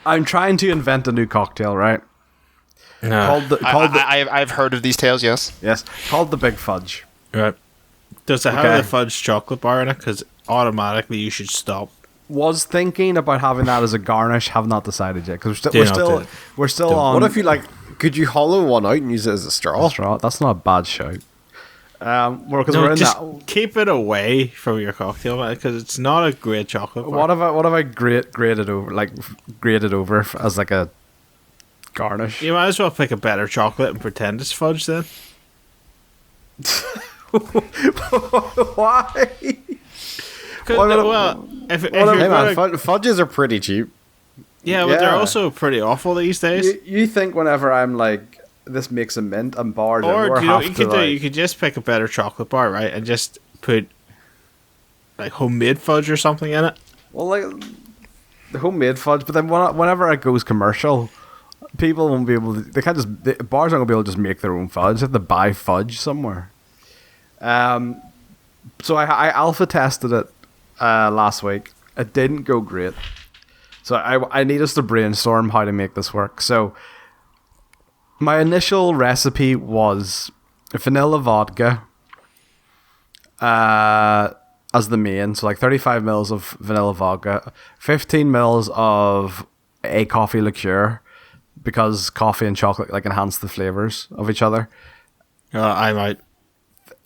I'm trying to invent a new cocktail, right? No. I've heard of these tales. Yes. Yes, called the Big Fudge. Right. Does it have Okay. the fudge chocolate bar in it? Because automatically you should stop. Was thinking about having that as a garnish. Have not decided yet because Do we're still Don't. on. What if you could you hollow one out and use it as a straw? straw? That's not a bad shout. Because No, we're in just that. keep it away from your cocktail, man, because it's not a great chocolate bar. What if I grated over as like a garnish? You might as well pick a better chocolate and pretend it's fudge then. Why? Well, if you're Hey man, gonna, fudges are pretty cheap. yeah, but they're also pretty awful these days. You think whenever I'm like, this makes a mint, I'm barred in, Or or you know have what you to could do? like, You could just pick a better chocolate bar, right, and just put like homemade fudge or something in it. well, like the homemade fudge. But then whenever it goes commercial, people won't be able to. They can't just. The bars aren't gonna be able to just make their own fudge. They have to buy fudge somewhere. So I alpha tested it last week. It didn't go great. So I need us to brainstorm how to make this work. So my initial recipe was vanilla vodka as the main. So like 35 mils of vanilla vodka, 15 mils of a coffee liqueur, because coffee and chocolate like enhance the flavors of each other. I might.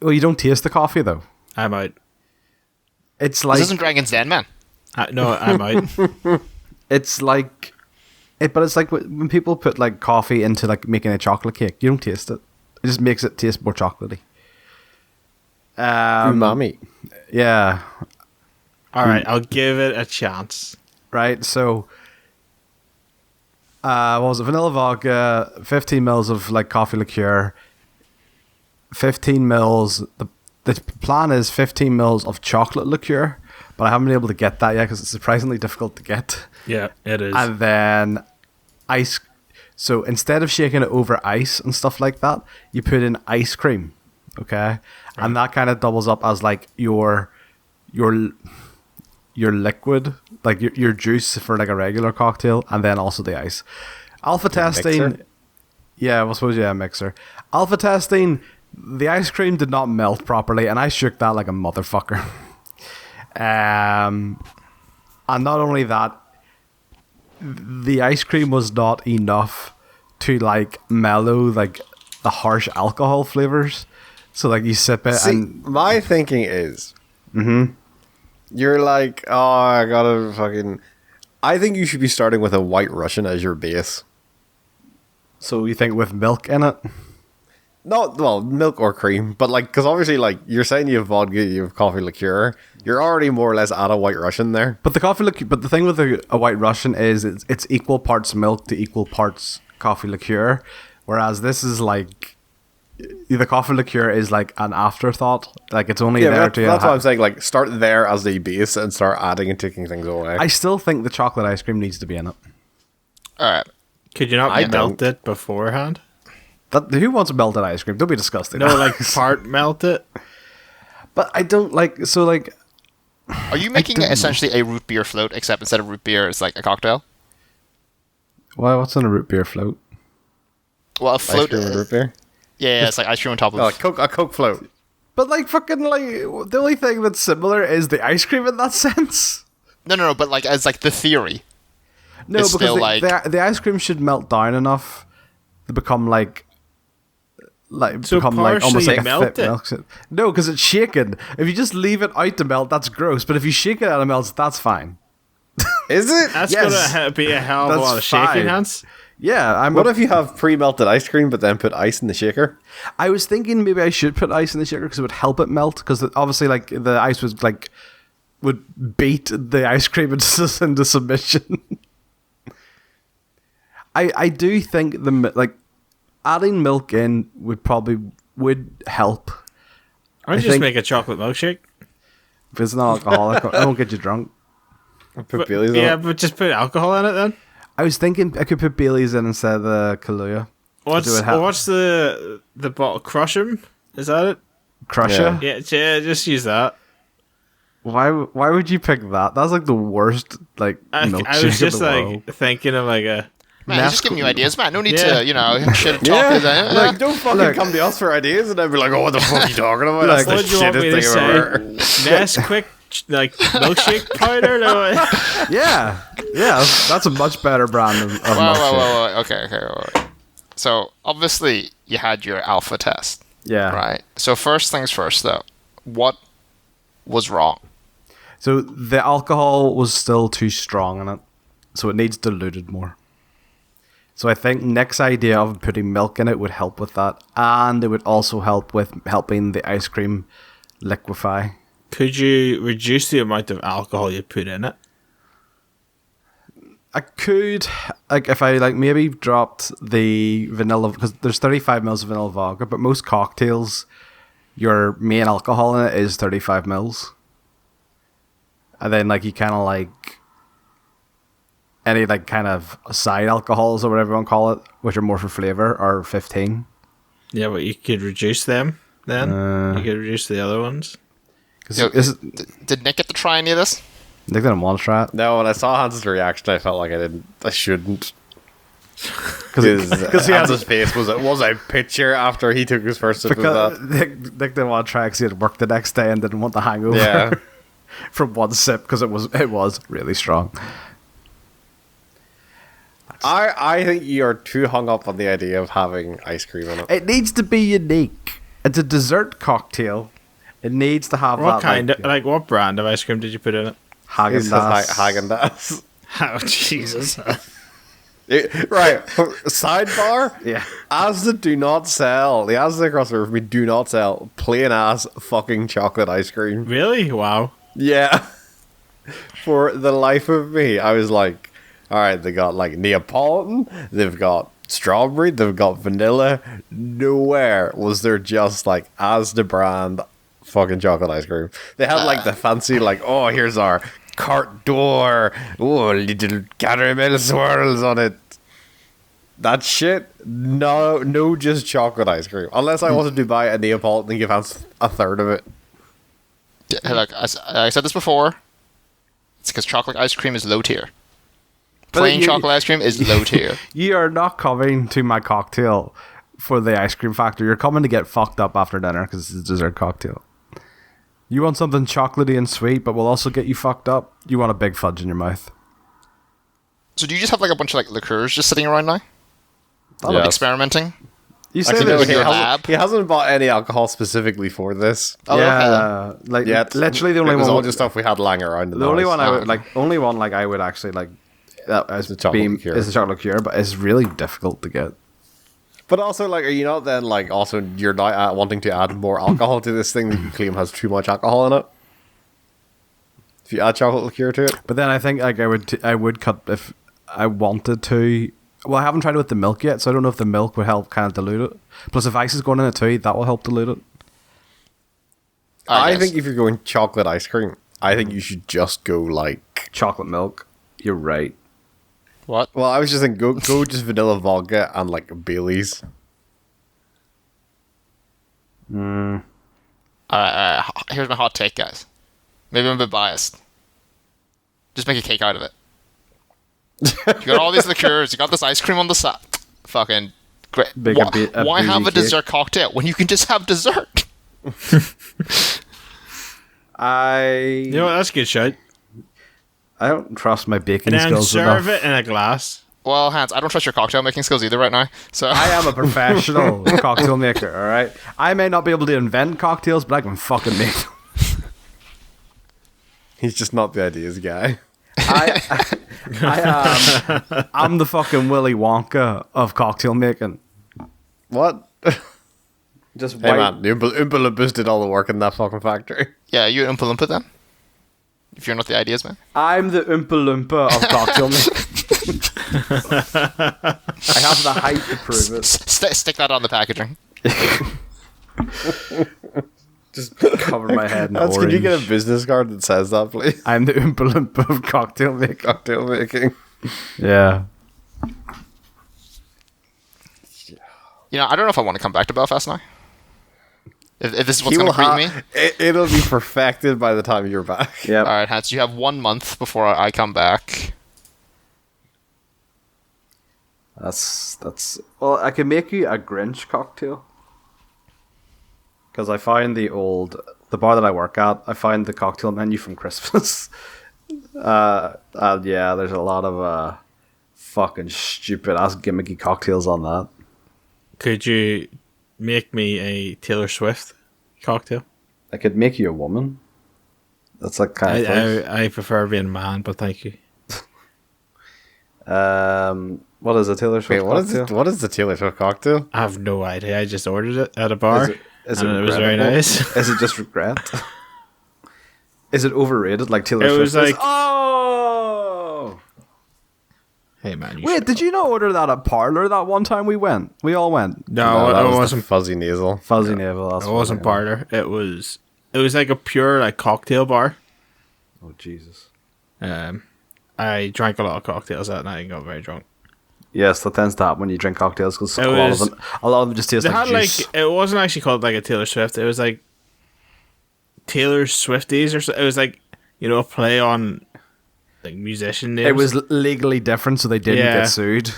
Well, you don't taste the coffee though. I might. It's like This isn't Dragon's Den, man. No, I might. it's like but it's like when people put like coffee into like making a chocolate cake, you don't taste it. It just makes it taste more chocolatey. Umami. Yeah. All right, I'll give it a chance. Right. So, what was it? Vanilla vodka, 15 mils of like coffee liqueur, 15 mils. The plan is 15 mils of chocolate liqueur, but I haven't been able to get that yet because it's surprisingly difficult to get. Yeah, it is. And then ice. So instead of shaking it over ice and stuff like that, you put in ice cream. Okay. And that kind of doubles up as like your liquid, like your juice for like a regular cocktail, and then also the ice. Alpha testing. mixer? Yeah, I suppose, yeah, mixer. Alpha testing, the ice cream did not melt properly, and I shook that like a motherfucker. And not only that, the ice cream was not enough to like mellow like the harsh alcohol flavors. So like you sip it See, and my thinking is, you're like, oh, I gotta fucking. I think you should be starting with a White Russian as your base. so you think with milk in it? Not well, milk or cream, but like, because obviously, like you're saying, you have vodka, you have coffee liqueur. You're already more or less at a White Russian there. But the thing with a White Russian is it's equal parts milk to equal parts coffee liqueur, whereas this is like the coffee liqueur is like an afterthought. Like it's only there to. That's what I'm saying. Like, start there as the base and start adding and taking things away. I still think the chocolate ice cream needs to be in it. All right. Could you not I melt don't. it beforehand? Who wants melted ice cream? Don't be disgusting. No, like part melt it. But I don't like. So like, Are you making essentially a root beer float, except instead of root beer, it's like a cocktail? what's in a root beer float? Well, a Ice float. cream and root beer. Yeah, it's like ice cream on top of. Oh, a Coke float. But like fucking like the only thing that's similar is the ice cream in that sense. No, but like as like the theory. No, It's because still like- the ice cream should melt down enough to become like So become like almost partially like a melt thick it? milk. No, because it's shaken. If you just leave it out to melt, that's gross. But if you shake it out of melts, that's fine. Is it? That's Yes. gonna be a hell of a That's lot of shaking fine. hands. Yeah, What if you have pre-melted ice cream, but then put ice in the shaker? I was thinking maybe I should put ice in the shaker because it would help it melt. Because obviously, like the ice was like would beat the ice cream into submission. I do think like adding milk in would help. Or just think- make a chocolate milkshake. If it's not alcoholic, it won't get you drunk. Put Bailey's Yeah, on it? but just put alcohol in it then. I was thinking I could put Bailey's in instead of the Kahlua. What's it would help. what's the bottle? Crush 'em? Is that it? Crusher? Yeah, just use that. Why would you pick that? That's like the worst milkshake I was just in the like world. thinking of like a. Man, he's just giving you ideas, man. No need Yeah. to, shit and Yeah, talk. like don't fucking Look. come to us for ideas and then be like, "Oh, what the fuck are you talking about?" That's What the do you want me to shittest thing I've ever say? heard. Nesquik milkshake powder? No, Yeah, that's a much better brand of milkshake. Okay. So, obviously, you had your alpha test, Yeah. right? So, first things first, though. What was wrong? So the alcohol was still too strong in it, so it needs diluted more. So I think Nick's idea of putting milk in it would help with that, and it would also help with helping the ice cream liquefy. could you reduce the amount of alcohol you put in it? I could, if I maybe dropped the vanilla, because there's 35 mils of vanilla vodka, but most cocktails, your main alcohol in it is 35 mils. And then you kind of any kind of side alcohols or whatever you want to call it, which are more for flavor, are 15. Yeah, but you could reduce them then. You could reduce the other ones. Yo, did Nick get to try any of this? Nick didn't want to try it. No, when I saw Hans' reaction, I felt like I shouldn't. Because he had Hans' face was a picture after he took his first sip of that. Nick didn't want to try because he had work the next day and didn't want the hangover Yeah. from one sip because it was really strong. I think you're too hung up on the idea of having ice cream in it. It needs to be unique. It's a dessert cocktail. It needs to have What that kind of what brand of ice cream did you put in it? Häagen-Dazs. Häagen-Dazs. Oh Jesus! Right. Sidebar. Yeah. Asda do not sell. The Asda across the river from me do not sell plain ass fucking chocolate ice cream. Really? Wow. Yeah. For the life of me, I was like, all right, they got Neapolitan, they've got strawberry, they've got vanilla. Nowhere was there just Asda brand fucking chocolate ice cream. They had the fancy oh, here's our carte d'or, oh, little caramel swirls on it. That shit, no, just chocolate ice cream. Unless I wanted to buy a Neapolitan and give Hans a third of it. Yeah, look, I said this before. It's because chocolate ice cream is low tier. Plain chocolate ice cream is low tier. You are not coming to my cocktail for the ice cream factor. You're coming to get fucked up after dinner because it's a dessert cocktail. You want something chocolatey and sweet, but will also get you fucked up. You want a big fudge in your mouth. So do you just have a bunch of liqueurs just sitting around now? Yes. Experimenting? You say Actually, this. no, your lab? He hasn't bought any alcohol specifically for this. Oh, okay, then. yeah, literally the only it was one. all just stuff we had lying around. The only one I would okay. only one I would actually that is the chocolate liqueur. is the chocolate liqueur, but it's really difficult to get. But also, are you not then also you're not wanting to add more alcohol to this thing that you claim has too much alcohol in it? If you add chocolate liqueur to it, But then I think I would cut if I wanted to. Well, I haven't tried it with the milk yet, so I don't know if the milk would help kind of dilute it. Plus, if ice is going in it too, that will help dilute it. I guess. think if you're going chocolate ice cream, I think you should just go Chocolate milk. You're right. What? Well, I was just thinking go just vanilla vodka and Bailey's. Alright, here's my hot take, guys. Maybe I'm a bit biased. Just make a cake out of it. You got all these liqueurs, you got this ice cream on the side. Fucking great. Big Why, a why have a boozy cake. dessert cocktail when you can just have dessert? You know what? That's a good shout. I don't trust my baking And then skills serve enough. it in a glass. Well, Hans, I don't trust your cocktail making skills either right now. So I am a professional cocktail maker, alright? I may not be able to invent cocktails, but I can fucking make them. He's just not the ideas guy. I'm the fucking Willy Wonka of cocktail making. What? Just Hey man, the Oompa Loompas did all the work in that fucking factory. yeah, you an Oompa Loompa then? If you're not the ideas man. I'm the Oompa Loompa of cocktail making. I have the height to prove it. Stick that on the packaging. Just cover my head in orange. Can you get a business card that says that, please? I'm the Oompa Loompa of cocktail making. Cocktail making. Yeah. I don't know if I want to come back to Belfast now. If this is what's going to greet me. It'll be perfected by the time you're back. Yeah. All right, Hans, you have 1 month before I come back. That's well, I can make you a Grinch cocktail. Because I find the bar that I work at, I find the cocktail menu from Christmas. And yeah, there's a lot of fucking stupid ass gimmicky cocktails on that. Could you make me a Taylor Swift cocktail? I could make you a woman. That's like kind of I prefer being a man, but thank you. what is a Taylor Swift cocktail? What is the Taylor Swift cocktail? I have no idea. I just ordered it at a bar. Is and it was very regrettable? nice. Is it just regret? Is it overrated like Taylor It Swift? was like- oh! Hey man, you Wait, should- did you not order that at Parlor that one time we went? We all went. No, that it was wasn't. the fuzzy nasal. Fuzzy Navel. That's It wasn't Fuzzy Navel. parlor. It was like a pure like cocktail bar. Oh Jesus. I drank a lot of cocktails that night and got very drunk. Yes, that tends to happen when you drink cocktails because It a lot was- of them just taste They like had juice. like it wasn't actually called like a Taylor Swift. It was like Taylor Swifties or so. It was like a play on like musician names. It was legally different, so they didn't Yeah. get sued.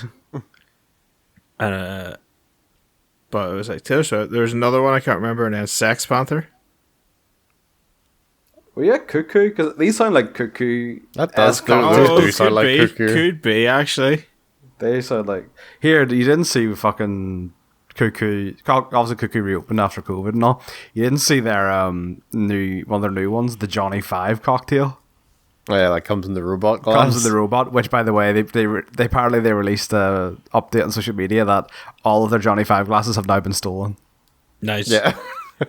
but it was like Taylor Swift. There was another one I can't remember, and then Sex Panther. Well, yeah, Cuckoo, because these sound like Cuckoo. That does esque go- cocktails. Those do sound like be, Cuckoo. could be actually. They sound like here. You didn't see fucking Cuckoo. Obviously, Cuckoo reopened after COVID and all. You didn't see their one of their new ones, the Johnny 5 cocktail. Oh, yeah, that comes in the robot glass. Comes with the robot, which by the way, they apparently they released a update on social media that all of their Johnny 5 glasses have now been stolen. Nice. Yeah.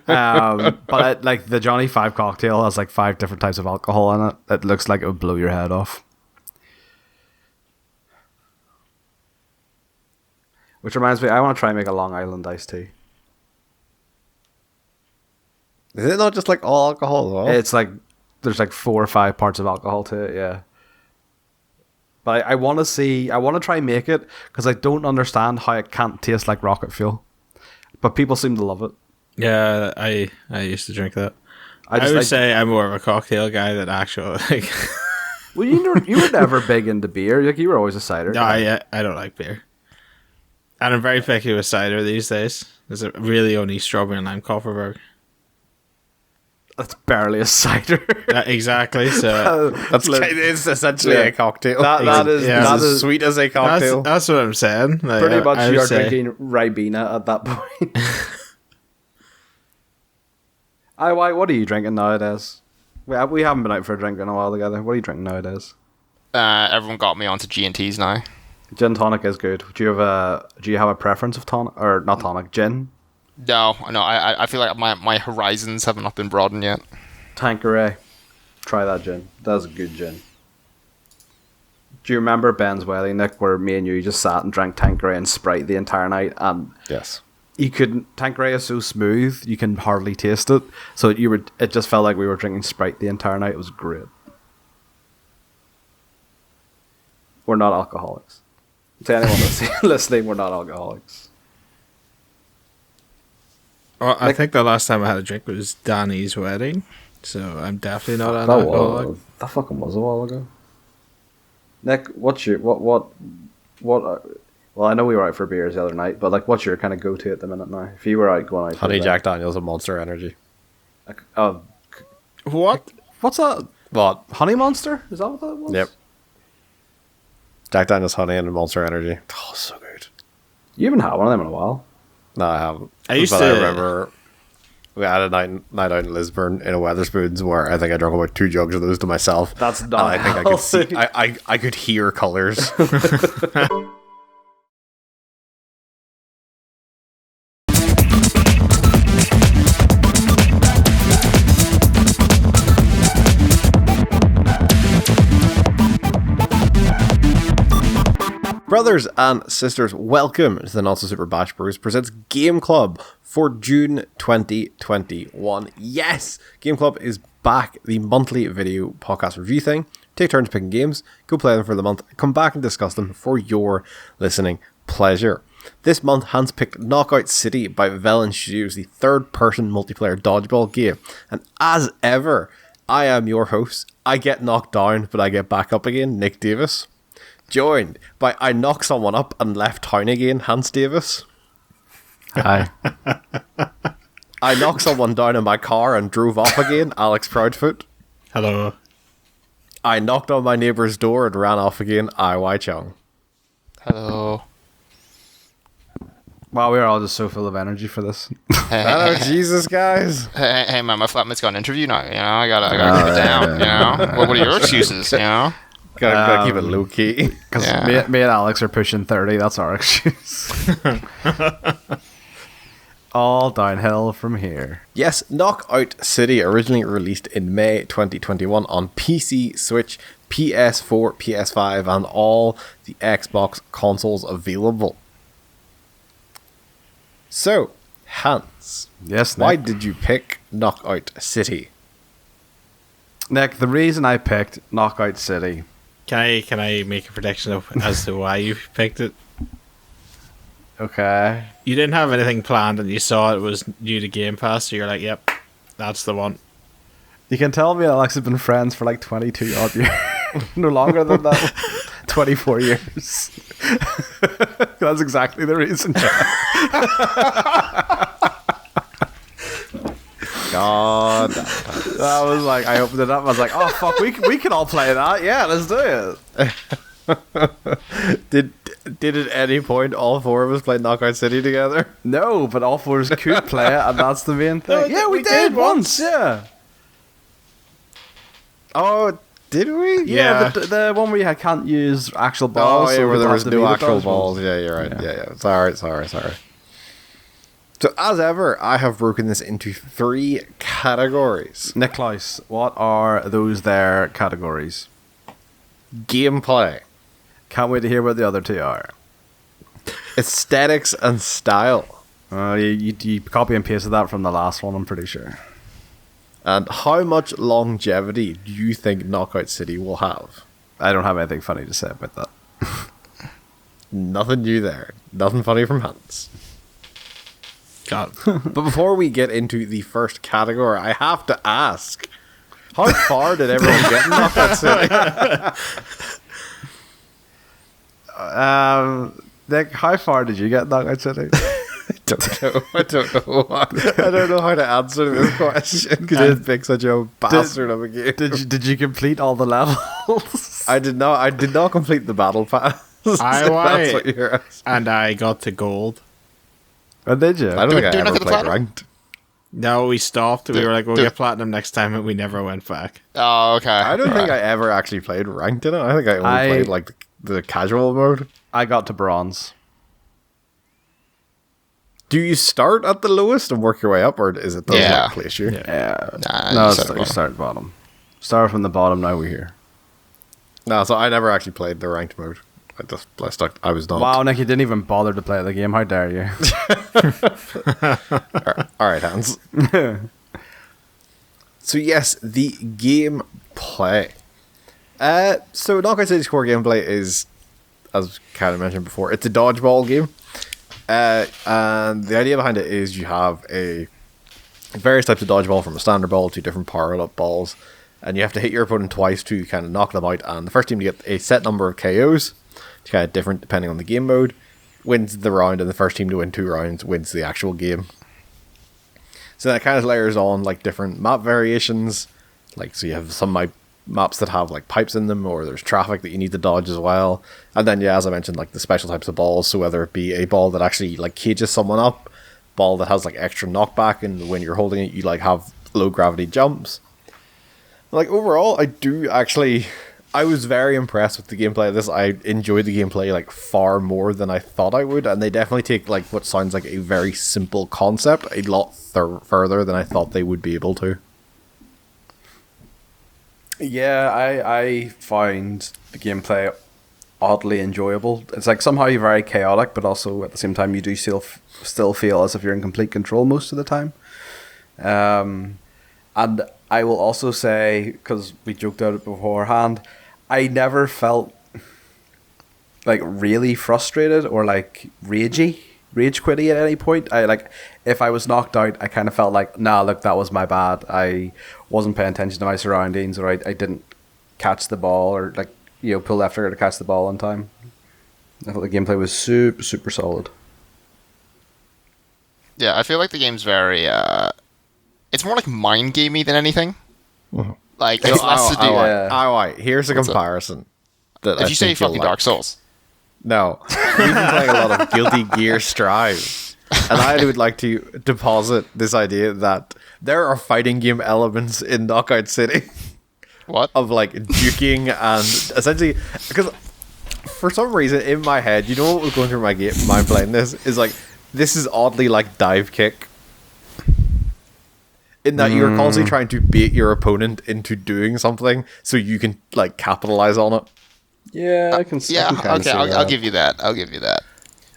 But like the Johnny 5 cocktail has like 5 different types of alcohol in it. It looks like it would blow your head off. Which reminds me, I want to try and make a Long Island iced tea. Is it not just like all alcohol as well? It's like there's like 4 or 5 parts of alcohol to it, yeah. But I want to try and make it because I don't understand how it can't taste like rocket fuel. But people seem to love it. Yeah, I used to drink that. I would say I'm more of a cocktail guy than actual like. Well, you were never big into beer. Like you were always a cider. No, I don't like beer, and I'm very picky with cider these days. There's really only strawberry and lime Cofferberg. That's barely a cider. Exactly. So It's essentially Yeah. a cocktail. That is Yeah. that It's is as sweet as a cocktail. that's what I'm saying. Like, pretty much I would you're say- drinking Ribena at that point. What are you drinking nowadays? We haven't been out for a drink in a while together. What are you drinking nowadays? Everyone got me onto G&Ts now. Gin tonic is good. Do you have a preference of tonic or not tonic? Gin, No, I feel like my horizons have not been broadened yet. Tanqueray. Try that gin. That's a good gin. Do you remember Ben's wedding, Nick, where me and you just sat and drank Tanqueray and Sprite the entire night, and Yes. you couldn't. Tanqueray is so smooth, you can hardly taste it. So it just felt like we were drinking Sprite the entire night. It was great. We're not alcoholics. To anyone listening, we're not alcoholics. Well, I think the last time I had a drink was Danny's wedding, so I'm definitely not an That alcoholic. fucking was a while ago. Nick, what's your what? Well, I know we were out for beers the other night, but like, what's your kind of go-to at the minute now? If you were out going out, Honey for Jack Daniels and Monster Energy. What? What's that? What? Honey Monster? Is that what that was? Yep. Jack Daniels Honey and Monster Energy. Oh, so good. You haven't had one of them in a while. No, I haven't. I used but to- I remember we had a night out in Lisburn in a Weatherspoons where I think I drank about 2 jugs of those to myself. That's and not I think I could see. healthy. I could hear colors. Brothers and sisters, welcome to the Not So Super Bash Bros presents Game Club for June 2021. Yes, Game Club is back, the monthly video podcast review thing. Take turns picking games, go play them for the month, come back and discuss them for your listening pleasure. This month, Hans picked Knockout City by Velen Studios, the third-person multiplayer dodgeball game. And as ever, I am your host. I get knocked down, but I get back up again, Nick Davis. Joined by I knock someone up and left town again, Hans Davis. Hi. I knocked someone down in my car and drove off again, Alex Proudfoot. Hello. I knocked on my neighbour's door and ran off again, I Chong. Hello. Wow, we're all just so full of energy for this. Oh, Jesus, guys. Hey, man, my flatmate's got an interview now. You know, I gotta keep it down. You know, what are your excuses? You know, Gotta keep it low key. Because Yeah. me and Alex are pushing 30. That's our excuse. All downhill from here. Yes, Knockout City originally released in May 2021 on PC, Switch, PS4, PS5, and all the Xbox consoles available. So, Hans, Yes, Nick. why did you pick Knockout City? Nick, the reason I picked Knockout City. Can I make a prediction as to why you picked it? Okay. You didn't have anything planned, and you saw it was new to Game Pass, so you're like, "Yep, that's the one." You can tell me and Alex have been friends for like 22 odd years. No longer than that. 24 years. That's exactly the reason. God. That was like, I opened it up. I was like, oh, fuck, we can all play that. Yeah, let's do it. Did at any point all four of us play Knockout City together? No, but all four of us could play it, and that's the main thing. No, Yeah, we we did did once. Yeah. Oh, did we? Yeah, the one where you can't use actual balls. Oh, yeah, so where we'd there have was to no be the actual dodgeballs. balls. Yeah, you're right. Yeah. Sorry. So, as ever, I have broken this into 3 categories. Niklaus, what are those there categories? Gameplay, Can't wait to hear what the other 2 are. aesthetics, and style. You copy and pasted that from the last one, I'm pretty sure. And how much longevity do you think Knockout City will have? I don't have anything funny to say about that. Nothing new there. Nothing funny from Hans. God, But before we get into the first category, I have to ask, how far did everyone get in Knockout City? Nick, how far did you get in Knockout City? I don't know. I don't know how to answer this question because it makes such a bastard of a game. Did you complete all the levels? I did not complete the battle pass. I That's what you're asking. and I got to gold. Or did you? I don't Do think we I not ever get the played platinum? ranked. No, we stopped. We were like, "We'll do- get platinum next time," and we never went back. Oh, okay. I don't think I ever actually played ranked in it. I think I only played like the casual mode. I got to bronze. Do you start at the lowest and work your way up, or is it Yeah. like place you? Yeah. Nah, No, you said it you wrong. start bottom. Start from the bottom, now we're here. No, so I never actually played the ranked mode. I stuck. I was not. Wow, Nick, you didn't even bother to play the game. How dare you? All right, Hans. So yes, the gameplay. So Knockout City's core gameplay is, as kind of mentioned before, it's a dodgeball game. And the idea behind it is you have various types of dodgeball, from a standard ball to different powered up balls, and you have to hit your opponent twice to kind of knock them out. And the first team to get a set number of KOs, it's kind of different depending on the game mode, wins the round, and the first team to win 2 rounds wins the actual game. So that kind of layers on like different map variations, like so you have some maps that have like pipes in them, or there's traffic that you need to dodge as well. And then as I mentioned, like the special types of balls, so whether it be a ball that actually like cages someone up, ball that has like extra knockback, and when you're holding it you like have low gravity jumps. Like overall, I was very impressed with the gameplay of this. I enjoyed the gameplay like far more than I thought I would, and they definitely take like what sounds like a very simple concept a lot further than I thought they would be able to. Yeah, I find the gameplay oddly enjoyable. It's like somehow you're very chaotic, but also at the same time you do still feel as if you're in complete control most of the time. And I will also say, because we joked about it beforehand, I never felt like really frustrated or like rage quitty at any point. I like if I was knocked out, I kind of felt like, nah, look, that was my bad. I wasn't paying attention to my surroundings, or I didn't catch the ball, or like pull left trigger to catch the ball on time. I thought the gameplay was super solid. Yeah, I feel like the game's very. It's more like mind gamey than anything. Like it's less to do. Here's a comparison. Did you say fucking Dark Souls? No, we've been playing a lot of Guilty Gear Strive, and I would like to deposit this idea that there are fighting game elements in Knockout City. What? Of like juking and essentially, because for some reason in my head, you know what was going through my mind playing this is like, this is oddly like dive kick. In that you're constantly trying to bait your opponent into doing something so you can like capitalize on it. Yeah, I can. Yeah, I can okay, I'll give you that. I'll give you that.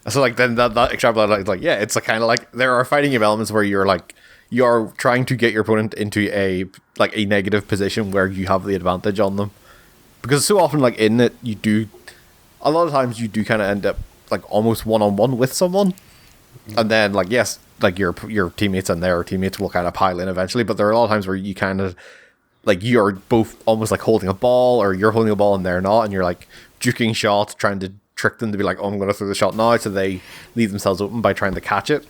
So like then that extrapolate like yeah, it's like kind of like there are fighting game elements where you're trying to get your opponent into a negative position where you have the advantage on them, because so often like in it a lot of times you do kind of end up like almost one-on-one with someone, and then like yes, like your teammates and their teammates will kind of pile in eventually, but there are a lot of times where you kind of like you're both almost like holding a ball, or you're holding a ball and they're not, and you're like juking shots, trying to trick them to be like, oh, I'm going to throw the shot now, so they leave themselves open by trying to catch it.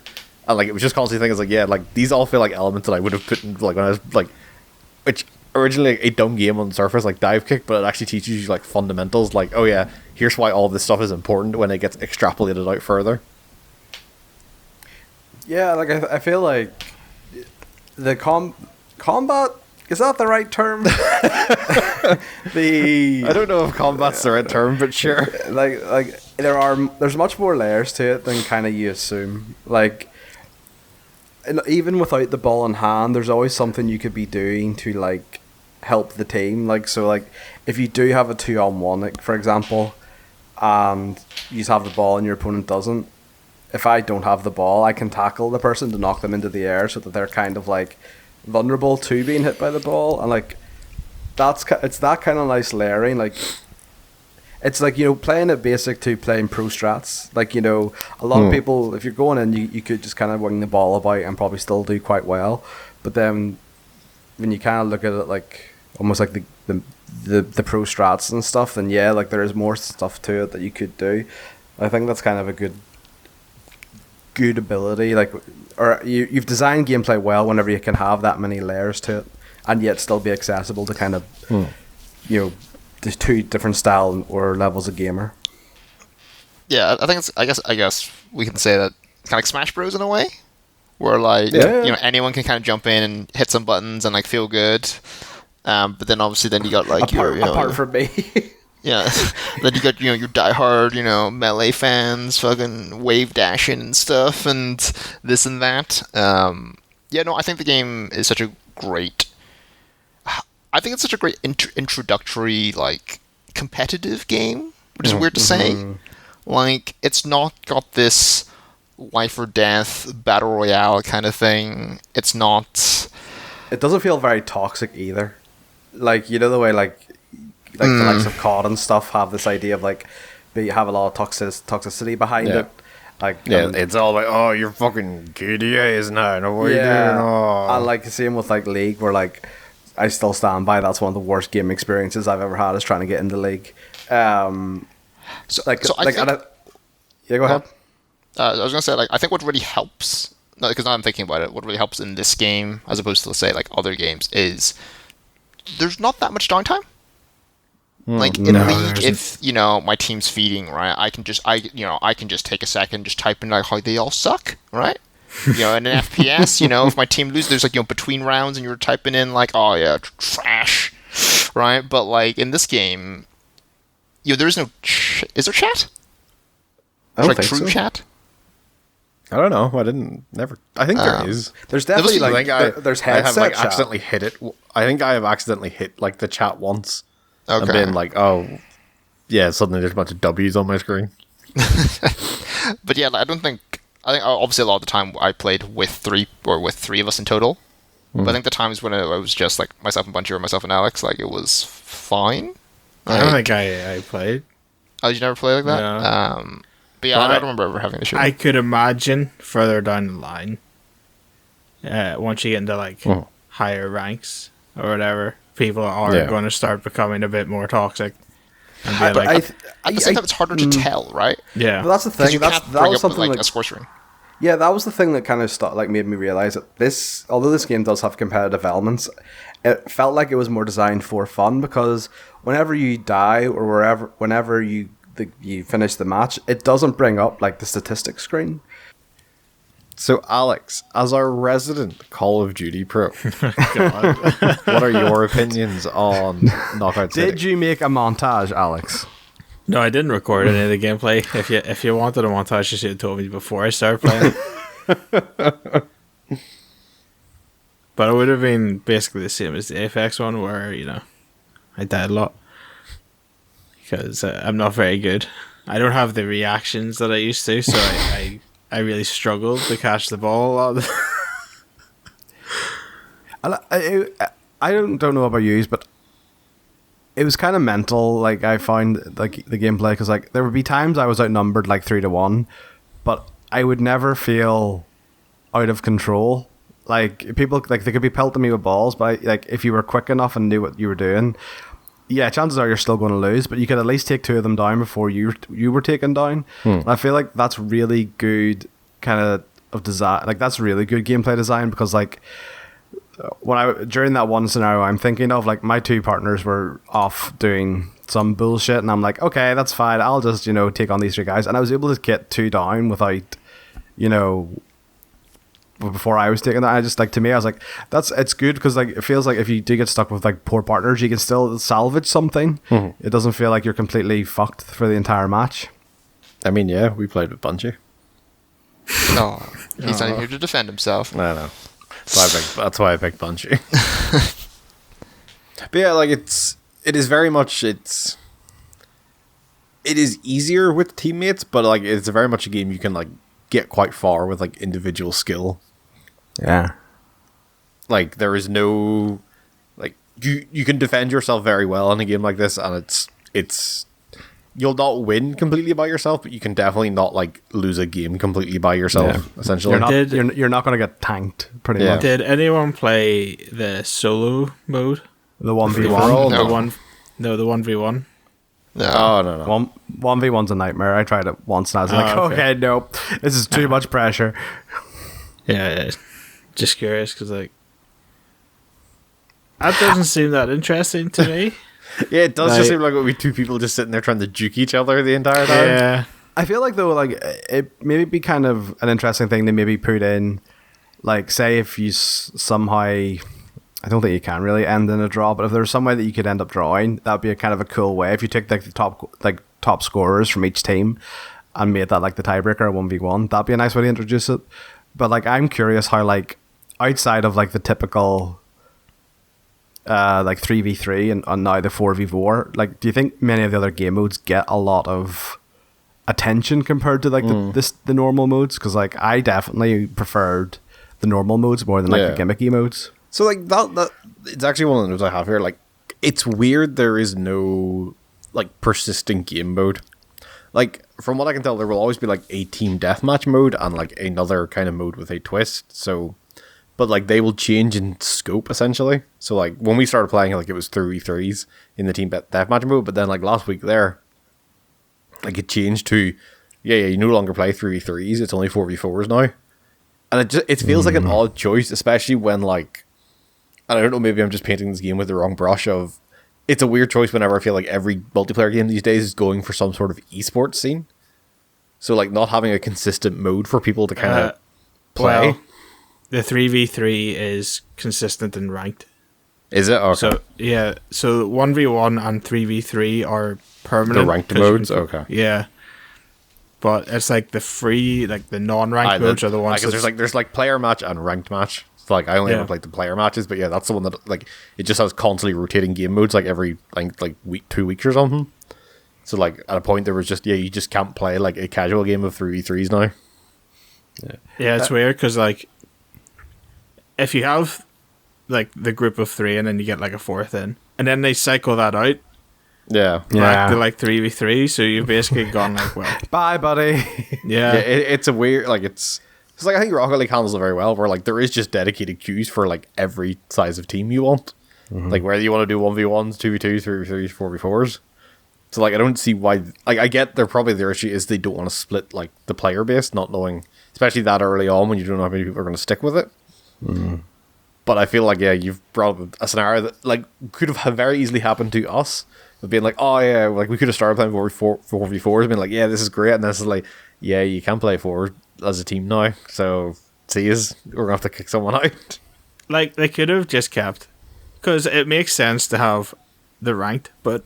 And like it was just constantly thinking, like, yeah, like these all feel like elements that I would have put in like when I was like, which originally a dumb game on the surface like dive kick, but it actually teaches you like fundamentals, like, oh yeah, here's why all this stuff is important when it gets extrapolated out further. Yeah, like I feel like the combat, is that the right term? I don't know if combat's the right term, but sure. Like there's much more layers to it than kind of you assume. Like, even without the ball in hand, there's always something you could be doing to like help the team. Like, so like if you do have a 2-on-1, like for example, and you have the ball and your opponent doesn't, if I don't have the ball, I can tackle the person to knock them into the air so that they're kind of like vulnerable to being hit by the ball. And like it's that kind of nice layering. Like it's like, playing it basic to playing pro strats. Like, a lot of people, if you're going in, you could just kind of wing the ball about and probably still do quite well. But then when you kind of look at it like almost like the pro strats and stuff, then yeah, like there is more stuff to it that you could do. I think that's kind of a good ability, like, or you've designed gameplay well whenever you can have that many layers to it and yet still be accessible to kind of the two different style or levels of gamer. Yeah, I think it's I guess we can say that it's kind of like Smash Bros in a way, where like anyone can kind of jump in and hit some buttons and like feel good, but then obviously then you got like apart from me. Yeah, then you got your diehard melee fans fucking wave dashing and stuff and this and that. I think the game is such a great. I think it's such a great introductory like competitive game, which is weird to say. Like it's not got this life or death battle royale kind of thing. It's not. It doesn't feel very toxic either. Like the way like the likes of COD and stuff have this idea of like they have a lot of toxicity behind it. Like it's all like, oh, you're fucking KDAs now. No, what are you doing? Oh. And like the same with like League, where like I still stand by that's one of the worst game experiences I've ever had is trying to get into League. Yeah, go ahead. I was gonna say like I think what really helps, because now I'm thinking about it, what really helps in this game as opposed to let's say like other games is there's not that much downtime. Like in League, if my team's feeding, right, I can just take a second, just type in like how they all suck, right? In an FPS, if my team loses, there's like between rounds, and you're typing in like, oh yeah, trash, right? But like in this game, there is no. Is there chat? I don't like think true so. Chat. I don't know. I think there is. There's definitely there's headset. I have chat. accidentally hit it. I think I have accidentally hit like the chat once. Okay. And been like, oh, yeah, suddenly there's a bunch of W's on my screen. But yeah, I think obviously a lot of the time I played with three of us in total. But I think the times when it was just like myself and Bunchy or myself and Alex, like it was fine. I don't think I played. Oh, did you never play like that? No. But yeah, Well, I don't remember ever having the shooting. I could imagine further down the line, once you get into like higher ranks or whatever, people are going to start becoming a bit more toxic. And be But like, At the same time, it's harder to tell, right? yeah, But that's the Because thing. you That can't bring was up something like like a score string. yeah, that was the thing that kind of made me realize that although this game does have competitive elements, it felt like it was more designed for fun because whenever you die or whenever you finish the match, it doesn't bring up like the statistics screen. So, Alex, as our resident Call of Duty pro, God. what are your opinions on Knockout City? Did you make a montage, Alex? No, I didn't record any of the gameplay. If you wanted a montage, you should have told me before I started playing. But it would have been basically the same as the Apex one, where I died a lot because I'm not very good. I don't have the reactions that I used to, so I really struggled to catch the ball a lot. I don't know about you, but it was kind of mental. Like I found like the gameplay because like there would be times I was outnumbered like 3-1, but I would never feel out of control. Like people like they could be pelting me with balls, but like if you were quick enough and knew what you were doing, yeah, chances are you're still going to lose. But you could at least take 2 of them down before you were taken down. And I feel like that's really good kind of design. Like that's really good gameplay design because like during that one scenario I'm thinking of, like my 2 partners were off doing some bullshit, and I'm like, okay, that's fine. I'll just take on these 3 guys, and I was able to get 2 down without before I was taking that. I just like, to me, I was like, it's good because like it feels like if you do get stuck with like poor partners, you can still salvage something. It doesn't feel like you're completely fucked for the entire match. I mean, yeah, we played with Bungie. No, he's not even here to defend himself. I know. That's why I picked Bungie. But yeah, like it is very much it is easier with teammates, but like it's very much a game you can like get quite far with like individual skill. Yeah. Like there is no like you can defend yourself very well in a game like this, and it's you'll not win completely by yourself, but you can definitely not like lose a game completely by yourself. Essentially, You're not going to get tanked pretty much. Did anyone play the solo mode? The 1v1. The 1v1. No. Oh no. 1v1's a nightmare. I tried it once and I was like, okay, nope, this is too much pressure. Yeah. Just curious because like that doesn't seem that interesting to me. Yeah, it does just seem like we 2 people just sitting there trying to juke each other the entire time. Yeah. I feel like though, like it maybe be kind of an interesting thing to maybe put in, like say if you somehow, I don't think you can really end in a draw, but if there's some way that you could end up drawing, that'd be a kind of a cool way. If you take like the top scorers from each team and made that like the tiebreaker 1v1, that'd be a nice way to introduce it. But like I'm curious how like outside of like the typical like 3v3 and now the 4v4, like do you think many of the other game modes get a lot of attention compared to like the normal modes? Because like I definitely preferred the normal modes more than like the gimmicky modes. So like that it's actually one of the notes I have here. Like it's weird there is no like persistent game mode. Like from what I can tell, there will always be like a team deathmatch mode and like another kind of mode with a twist. So, but like they will change in scope essentially. So like when we started playing, like it was 3v3s in the team deathmatch mode, but then like last week there, like it changed to you no longer play 3v3s. It's only 4v4s now, and it feels like an odd choice, especially when like. And I don't know, maybe I'm just painting this game with the wrong brush of... It's a weird choice whenever I feel like every multiplayer game these days is going for some sort of esports scene. So, like, not having a consistent mode for people to kind of play. Well, the 3v3 is consistent and ranked. Is it? Okay. So, yeah. So, 1v1 and 3v3 are permanent. The ranked modes? Okay. Yeah. But it's like the free, like the non-ranked modes are the ones that... There's like player match and ranked match. So like I only ever played the player matches, but yeah, that's the one that like it just has constantly rotating game modes like every like week, 2 weeks or something. So like at a point there was just you just can't play like a casual game of 3v3s now. Yeah, it's weird because like if you have like the group of 3 and then you get like a 4th in, and then they cycle that out, Yeah. back to like 3v3. So you've basically gone like, well, Bye, buddy. yeah, It's a weird, like, it's like, I think Rocket League handles it very well, where, like, there is just dedicated queues for, like, every size of team you want. Like, whether you want to do 1v1s, 2v2s, 3v3s, 4v4s. So, like, I don't see why, like, I get their issue is they don't want to split, like, the player base, not knowing, especially that early on when you don't know how many people are going to stick with it. But I feel like, yeah, you've brought up a scenario that, like, could have very easily happened to us. Of being like, oh, yeah, like, we could have started playing 4v4s, and been like, yeah, this is great. And then it's like, yeah, you can play 4 as a team now. So, see, we're going to have to kick someone out. like they could have just kept, because it makes sense to have the ranked, but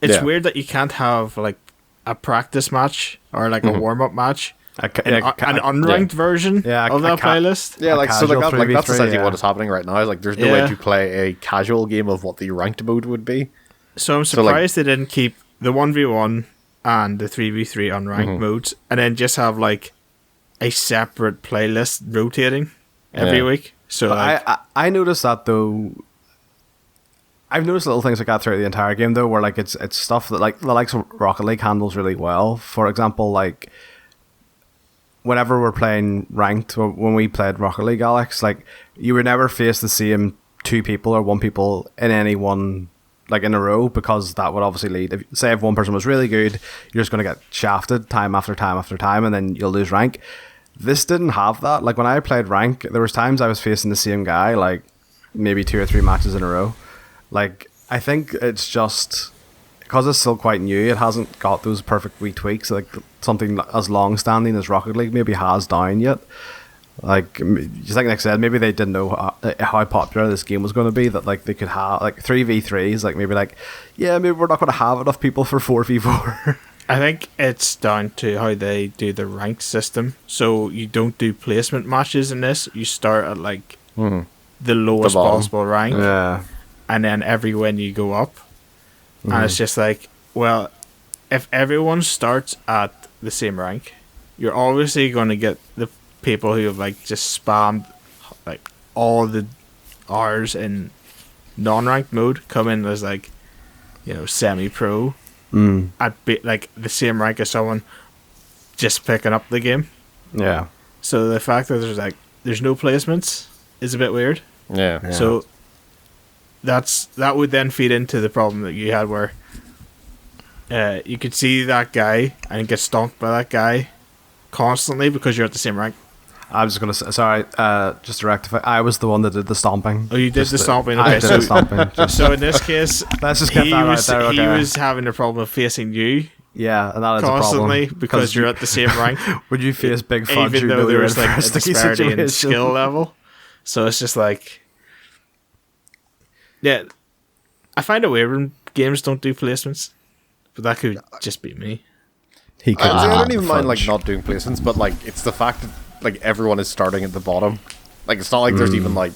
it's weird that you can't have like a practice match or like a warm up match, an unranked version of that playlist. Yeah, like, so like, that's casual 3v3, essentially what is happening right now. Is like, there's no way to play a casual game of what the ranked mode would be. So I'm surprised they didn't keep the 1v1 and the 3v3 unranked modes, and then just have like a separate playlist rotating every week. So like, I noticed that though. I've noticed little things like that throughout the entire game though, where like it's stuff that like the likes of Rocket League handles really well. For example, like whenever we're playing ranked, when we played Rocket League, Alex, like you would never face the same 2 people or 1 people in any one, like in a row, because that would obviously lead, if one person was really good, you're just going to get shafted time after time after time, and then you'll lose rank. This didn't have that. Like when I played rank, there was times I was facing the same guy like maybe 2 or 3 matches in a row. Like I think it's just because it's still quite new, it hasn't got those perfect wee tweaks like something as long standing as Rocket League maybe has down yet. Like, just like Nick said, maybe they didn't know how popular this game was going to be, that like they could have like 3v3s, like maybe like, yeah, maybe we're not going to have enough people for 4v4. I think it's down to how they do the rank system. So you don't do placement matches in this. You start at like the lowest possible rank, and then every win you go up. And it's just like, well, if everyone starts at the same rank, you're obviously going to get the people who have like just spammed like all the R's in non-ranked mode come in as like, you know, semi-pro at like the same rank as someone just picking up the game. Yeah. So the fact that there's no placements is a bit weird. Yeah. So that would then feed into the problem that you had where you could see that guy and get stomped by that guy constantly because you're at the same rank. I was just going to say, sorry, just to rectify, I was the one that did the stomping. Oh, you did the stomping? I Okay, did the stomping. So in this case, let's just get that right there, okay. He was having a problem facing you. Yeah, and that is constantly a problem. because you're at the same rank. Would you face Big Fudge? Even though there was like a disparity in skill level. So it's just like, yeah, I find it weird when games don't do placements, but that could just be me. He could. I don't even mind like not doing placements, but like it's the fact that like everyone is starting at the bottom. Like it's not like there's even like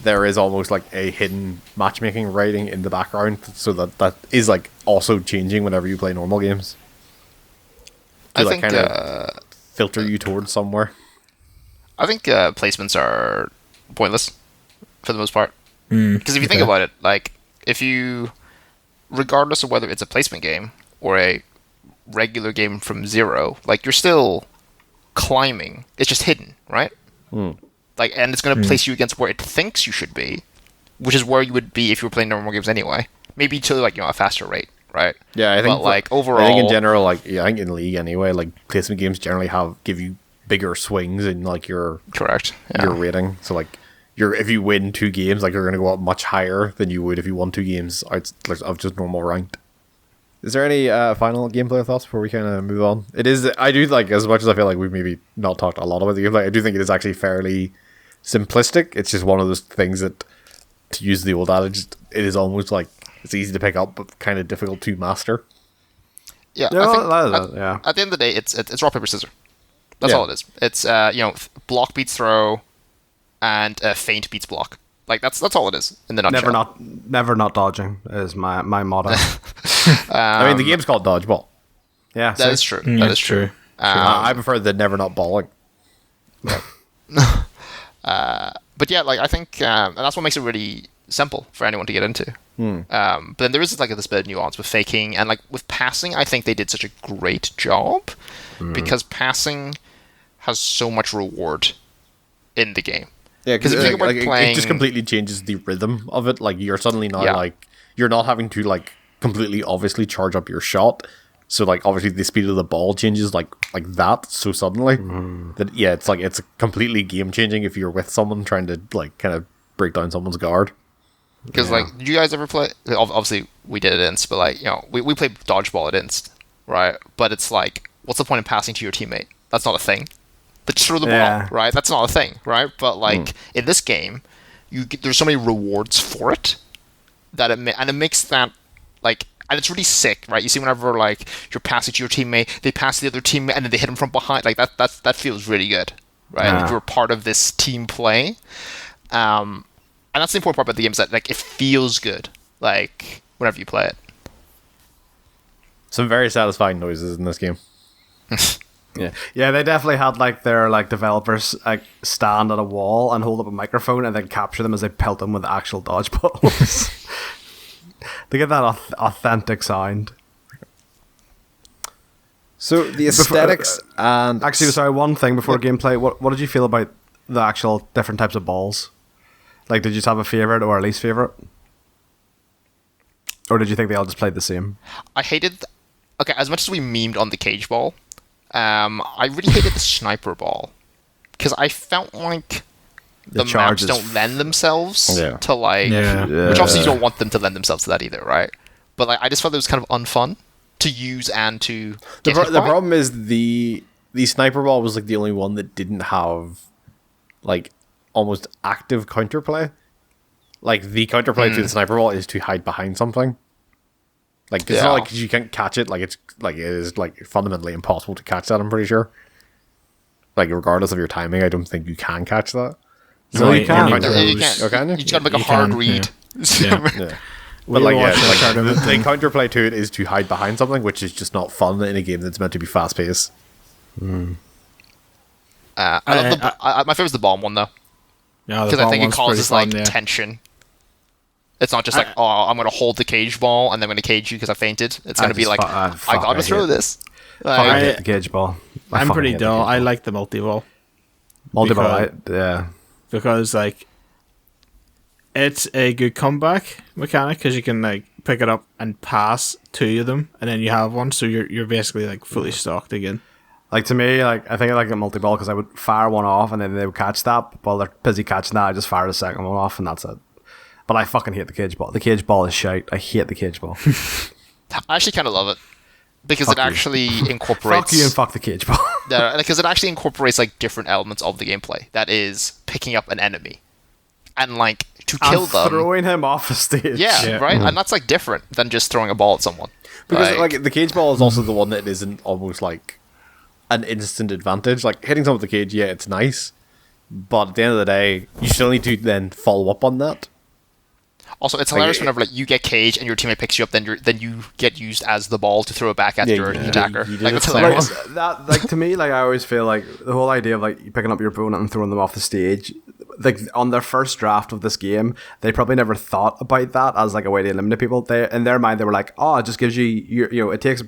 there is almost like a hidden matchmaking rating in the background, so that is like also changing whenever you play normal games. To, I like, think kind of filter you towards somewhere. I think placements are pointless for the most part. Because if you think about it, like if you, regardless of whether it's a placement game or a regular game from zero, like you're still climbing. It's just hidden, right? Like, and it's going to place you against where it thinks you should be, which is where you would be if you were playing normal games anyway. Maybe to like, you know, a faster rate, right? Yeah, I think. But like overall, I think in general, like I think in League anyway, like placement games generally give you bigger swings in like your your rating. So like if you win 2 games, like you're going to go up much higher than you would if you won 2 games out of just normal ranked. Is there any final gameplay thoughts before we kind of move on? It is. I do like, as much as I feel like we've maybe not talked a lot about the gameplay, I do think it is actually fairly simplistic. It's just one of those things that, to use the old adage, it is almost like it's easy to pick up but kind of difficult to master. Yeah, Yeah, I think yeah. at the end of the day, it's rock paper scissors. That's all it is. It's you know, block beats throw, and feint beats block. Like that's all it is in the nutshell. Never not dodging is my motto. I mean, the game's called Dodgeball. Yeah, that is true. That is true. I prefer the never not balling. But yeah, like I think, and that's what makes it really simple for anyone to get into. But then there is like this bit of nuance with faking, and like with passing, I think they did such a great job because passing has so much reward in the game. Yeah, because if you think about it just completely changes the rhythm of it. Like you're suddenly not like you're not having to like completely obviously charge up your shot. So like obviously the speed of the ball changes like that so suddenly that it's like it's completely game changing if you're with someone trying to like kind of break down someone's guard. Because like, did you guys ever play? Obviously, we did it at Inst, but like we played dodgeball at Inst, right? But it's like, what's the point in passing to your teammate? That's not a thing. They just throw the ball, right? That's not a thing, right? But like in this game, there's so many rewards for it that it makes that like, and it's really sick, right? You see, whenever like you're passing to your teammate, they pass to the other teammate, and then they hit him from behind. Like that feels really good, right? Like you're part of this team play. And that's the important part about the game is that like it feels good, like whenever you play it. Some very satisfying noises in this game. Yeah, they definitely had like their like developers like stand at a wall and hold up a microphone and then capture them as they pelt them with actual dodgeballs. They get that authentic sound. So the aesthetics and actually, sorry, one thing before gameplay. What did you feel about the actual different types of balls? Like, did you just have a favorite or a least favorite, or did you think they all just played the same? I hated. Okay, as much as we memed on the cage ball, I really hated the sniper ball because I felt like the maps don't lend themselves to like, which obviously you don't want them to lend themselves to that either, right? But like, I just felt it was kind of unfun to use and to. The problem is the sniper ball was like the only one that didn't have like almost active counterplay. Like the counterplay to the sniper ball is to hide behind something. Like it's not like you can't catch it. Like it is like fundamentally impossible to catch that. I'm pretty sure. Like regardless of your timing, I don't think you can catch that. So you can. You just gotta make a hard read. Yeah. But like the counterplay to it is to hide behind something, which is just not fun in a game that's meant to be fast paced. I love my favorite's the bomb one though. Yeah, because I think it causes like tension. It's not just like, I'm going to hold the cage ball and then I'm going to cage you because I fainted. It's going to be like, I got to throw this. I hate the cage ball. I'm pretty dull. I like the multi-ball. Multi-ball, yeah. Because like, it's a good comeback mechanic because you can like pick it up and pass two of them and then you have one. So you're basically like fully stocked again. Like to me, like I think I like a multi-ball because I would fire one off and then they would catch that. While they're busy catching that, I just fire the second one off and that's it. But I fucking hate the cage ball. The cage ball is shite. I hate the cage ball. I actually kind of love it because it actually incorporates. Fuck you and fuck the cage ball. Because it actually incorporates like different elements of the gameplay. That is picking up an enemy and like to kill them, throwing him off a stage. Yeah, right. And that's like different than just throwing a ball at someone. Because like the cage ball is also the one that isn't almost like an instant advantage. Like hitting someone with the cage, yeah, it's nice, but at the end of the day, you still need to then follow up on that. Also, it's hilarious whenever like you get caged and your teammate picks you up, then you get used as the ball to throw it back at your attacker. Like it's hilarious. Like to me, like I always feel like the whole idea of like you picking up your opponent and throwing them off the stage, like on their first draft of this game, they probably never thought about that as like a way to eliminate people. They in their mind they were like, oh, it just gives you it takes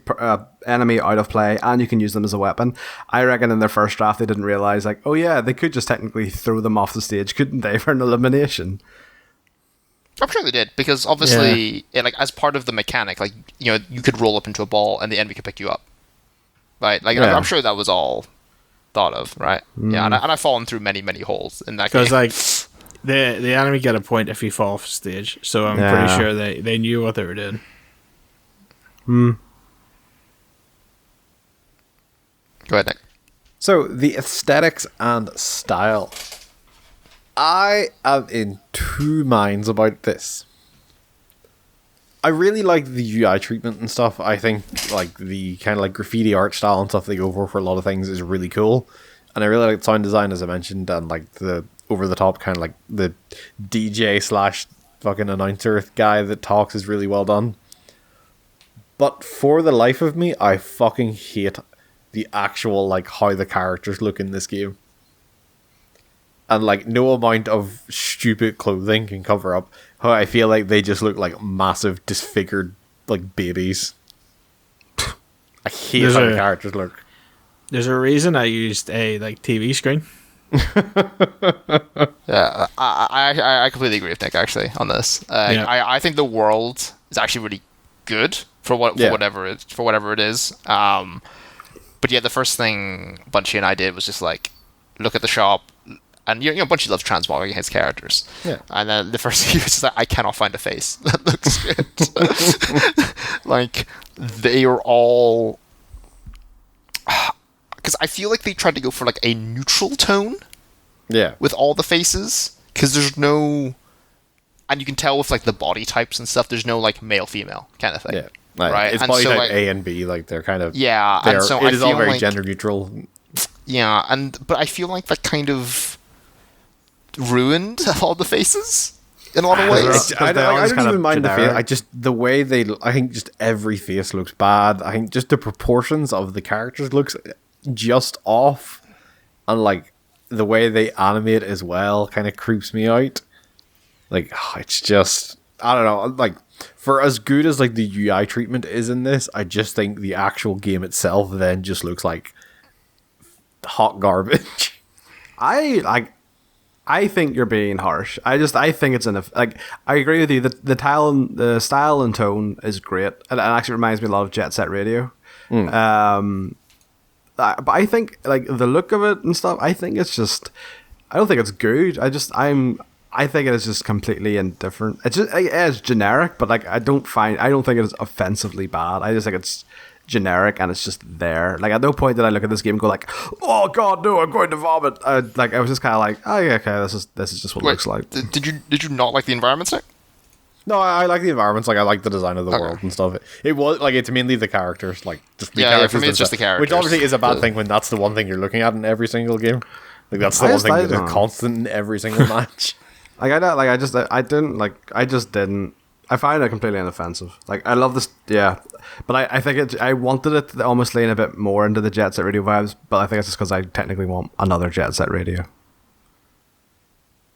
enemy out of play and you can use them as a weapon. I reckon in their first draft they didn't realize like, oh yeah, they could just technically throw them off the stage, couldn't they, for an elimination? I'm sure they did because obviously, like as part of the mechanic, like you could roll up into a ball and the enemy could pick you up, right? Like I'm sure that was all thought of, right? Yeah, and I've fallen through many holes in that game. Because like the enemy get a point if you fall off stage, so I'm pretty sure they knew what they were doing. Go ahead, Nick. So the aesthetics and style. I am in two minds about this. I really like the UI treatment and stuff. I think like the kind of like graffiti art style and stuff they go for a lot of things is really cool. And I really like sound design, as I mentioned, and like the over the top kind of like the DJ / fucking announcer guy that talks is really well done. But for the life of me, I fucking hate the actual like how the characters look in this game. and like no amount of stupid clothing can cover up how I feel like they just look like massive disfigured like babies. I hate There's how the a- characters look. There's a reason I used a like TV screen. Yeah, I completely agree with Nick actually on this. Yeah. I think the world is actually really good for Yeah. whatever it is. But yeah, the first thing Bunchy and I did was just like look at the shop, and Bunchy loves transmogging his characters. Yeah. And then the first thing he was just like, I cannot find a face that looks good. Like they are all. Because I feel like they tried to go for like a neutral tone Yeah. with all the faces, because there's no, and you can tell with like the body types and stuff, there's no like male female kind of thing. Yeah. Like, Right, it's and probably so, like like- A and B, like they're kind of Yeah, they're, and so it I is all feel very like, gender neutral. yeah, but I feel like that kind of ruined all the faces in a lot of Because ways. they're- they all I just don't kind even of mind the face. generic. I just the way they. I think just every face looks bad. I think just the proportions of the characters looks just off, and like the way they animate as well kind of creeps me out. Like it's just I don't know. Like for as good as like the UI treatment is in this, I just think the actual game itself then just looks like hot garbage. I think you're being harsh. I think it's like I agree with you. The style and tone is great. It actually reminds me a lot of Jet Set Radio. But I think like the look of it and stuff. I think it's just. I don't think it's good. I think it is just completely indifferent. It's generic, but like I don't think it is offensively bad. I just think it's generic and it's just there. Like at no point did I look at this game and go like, oh god, no, I'm going to vomit. I was just kind of like, oh yeah, okay, this is just what it looks like. Did you not like the environments, Nick? No, I like the environments. Like I like the design of the Okay. world and stuff. It was like it's mainly the characters. Like just the Yeah, characters. for me it's just the themselves, which characters. obviously is a bad But- thing when that's the one thing you're looking at in every single game. Like that's the I one just- thing I that is don't know. constant in every single match. I just didn't. I find it completely inoffensive. Like I love this, yeah, but I think I wanted it to almost lean a bit more into the Jet Set Radio vibes. But I think it's just because I technically want another Jet Set Radio.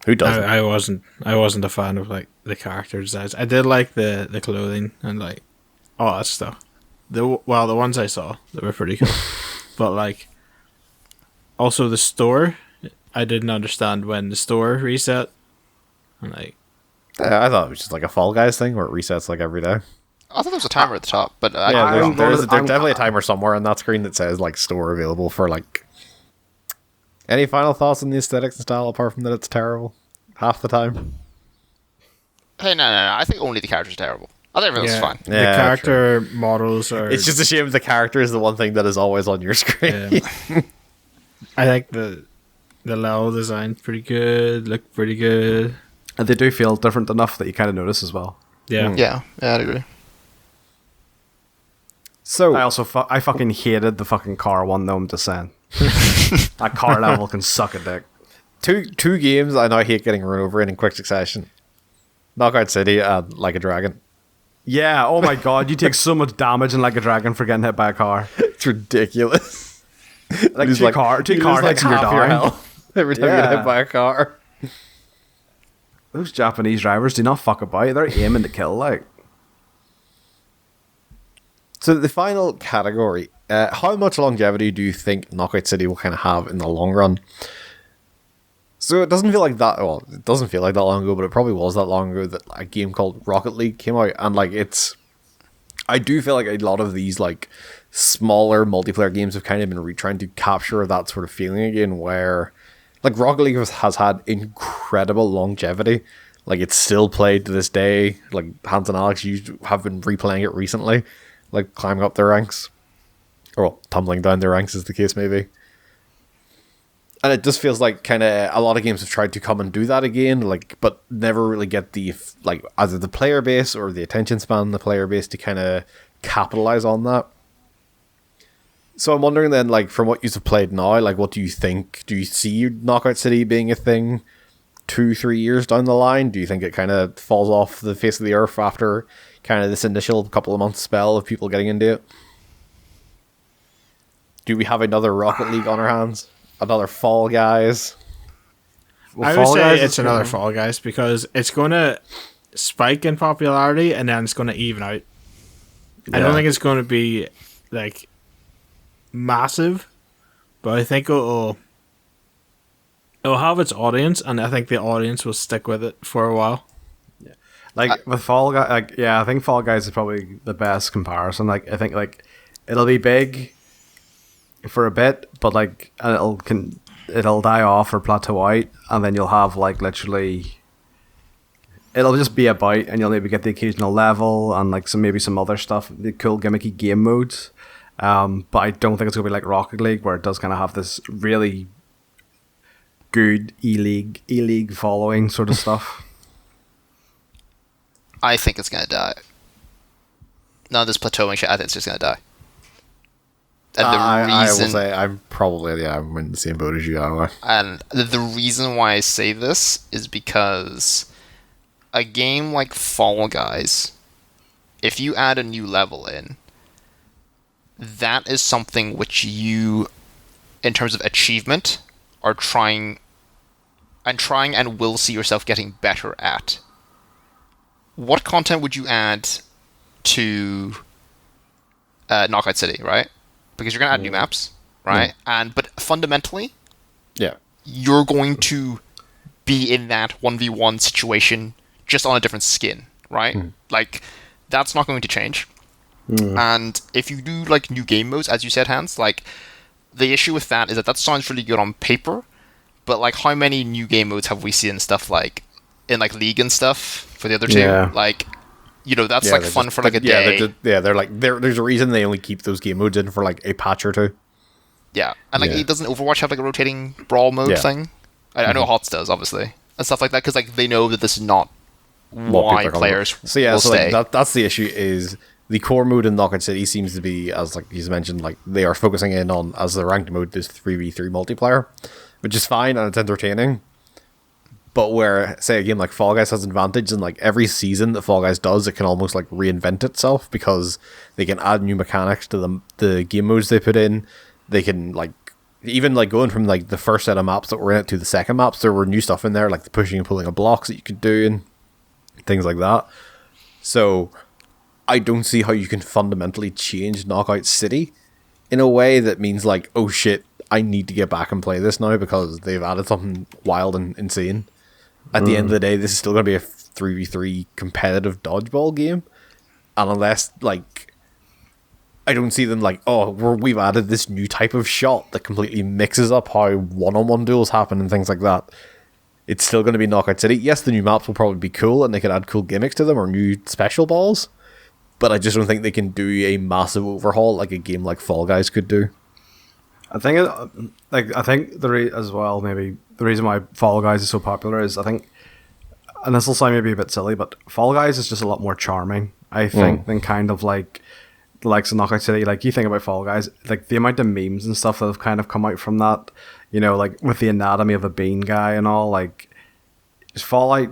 Who doesn't? I wasn't a fan of like the character designs. I did like the clothing and like all that stuff. The ones I saw that were pretty cool, but like also the store, I didn't understand when the store reset. And like I thought it was just like a Fall Guys thing where it resets like every day. I thought there was a timer at the top, but Yeah, I'm there's gonna- I'm- definitely a timer somewhere on that screen that says like store available for like. Any final thoughts on the aesthetics and style apart from that it's terrible half the time? hey, no, I think only the characters are terrible. I think everything was fine. the Yeah, character models are. It's just a shame the character is the one thing that is always on your screen. Yeah. I think the level design's pretty good. Look pretty good. And they do feel different enough that you kind of notice as well. Yeah. Yeah, I'd agree. So I also I fucking hated the fucking car one though. I'm just saying. That car level can suck a dick. two games I now hate getting run over in quick succession. Knockout City and Like a Dragon. Yeah. Oh my god, you take so much damage in Like a Dragon for getting hit by a car. It's ridiculous. Like You two lose, car you lose, hits and you're half your down. health every time you get Yeah. hit by a car. Those Japanese drivers do not fuck about. They're aiming to kill. Like. So the final category, how much longevity do you think Knockout City will kind of have in the long run? So it doesn't feel like that. Well, it doesn't feel like that long ago, but it probably was that long ago that a game called Rocket League came out, and like it's. I do feel like a lot of these like smaller multiplayer games have kind of been trying to capture that sort of feeling again, where like Rocket League has had incredible longevity. Like it's still played to this day. Like Hans and Alex have been replaying it recently, like climbing up their ranks, or well, tumbling down their ranks as the case may be. And it just feels like kind of a lot of games have tried to come and do that again, like, but never really get the like either the player base or the attention span of the player base to kind of capitalize on that. So I'm wondering then, like, from what you've played now, like, what do you think? Do you see Knockout City being a thing 2-3 years down the line? Do you think it kind of falls off the face of the earth after kind of this initial couple of months spell of people getting into it? Do we have another Rocket League on our hands? Another Fall Guys? Well, I would Fall say Guys it's is another kinda- Fall Guys because it's going to spike in popularity and then it's going to even out. I don't Yeah. think it's going to be like massive, but I think it'll have its audience, and I think the audience will stick with it for a while. Like with Fall Guys, like yeah, I think Fall Guys is probably the best comparison. Like I think like it'll be big for a bit, but like and it'll die off or plateau out, and then you'll have like literally. It'll just be about, and you'll maybe get the occasional level and like maybe some other stuff, the cool gimmicky game modes. But I don't think it's gonna be like Rocket League, where it does kind of have this really good e-league following sort of stuff. I think it's gonna die. None of this plateauing shit. I think it's just gonna die. And I will say I'm probably I'm in the same boat as you are. And the reason why I say this is because a game like Fall Guys, if you add a new level in, that is something which you, in terms of achievement, are trying and will see yourself getting better at. What content would you add to Knockout City, right? Because you're going to add new maps, right? But fundamentally, Yeah. you're going to be in that 1v1 situation just on a different skin, right? Like, that's not going to change. And if you do, like, new game modes, as you said, Hans, like, the issue with that is that sounds really good on paper, but, like, how many new game modes have we seen stuff like, in, like, League and stuff for the other two? Yeah. Like, you know, that's, like, they're fun just- for, like, a day. They're like there's a reason they only keep those game modes in for like a patch or two. Yeah, and like, Yeah. doesn't Overwatch have like a rotating brawl mode Yeah. thing? I know HOTS does, obviously, and stuff like that, because like they know that this is not What why people are players so yeah, will so stay. like that's the issue is the core mode in Knockout City seems to be, as like he's mentioned, like they are focusing in on as the ranked mode this 3v3 multiplayer, which is fine and it's entertaining. But where, say, a game like Fall Guys has an advantage, and like every season that Fall Guys does, it can almost like reinvent itself because they can add new mechanics to the game modes they put in. They can like even like going from like the first set of maps that were in it to the second maps, there were new stuff in there, like the pushing and pulling of blocks that you could do and things like that. So I don't see how you can fundamentally change Knockout City in a way that means like, oh shit, I need to get back and play this now because they've added something wild and insane. At the end of the day, this is still going to be a 3v3 competitive dodgeball game. And unless, like, I don't see them like, oh, we've added this new type of shot that completely mixes up how one-on-one duels happen and things like that. It's still going to be Knockout City. Yes, the new maps will probably be cool and they could add cool gimmicks to them or new special balls. But I just don't think they can do a massive overhaul like a game like Fall Guys could do. I think as well, maybe the reason why Fall Guys is so popular is I think, and this will sound maybe a bit silly, but Fall Guys is just a lot more charming, I think, than kind of like the likes of Knockout City. Like, you think about Fall Guys, like the amount of memes and stuff that have kind of come out from that, you know, like with the anatomy of a bean guy and all, like Fall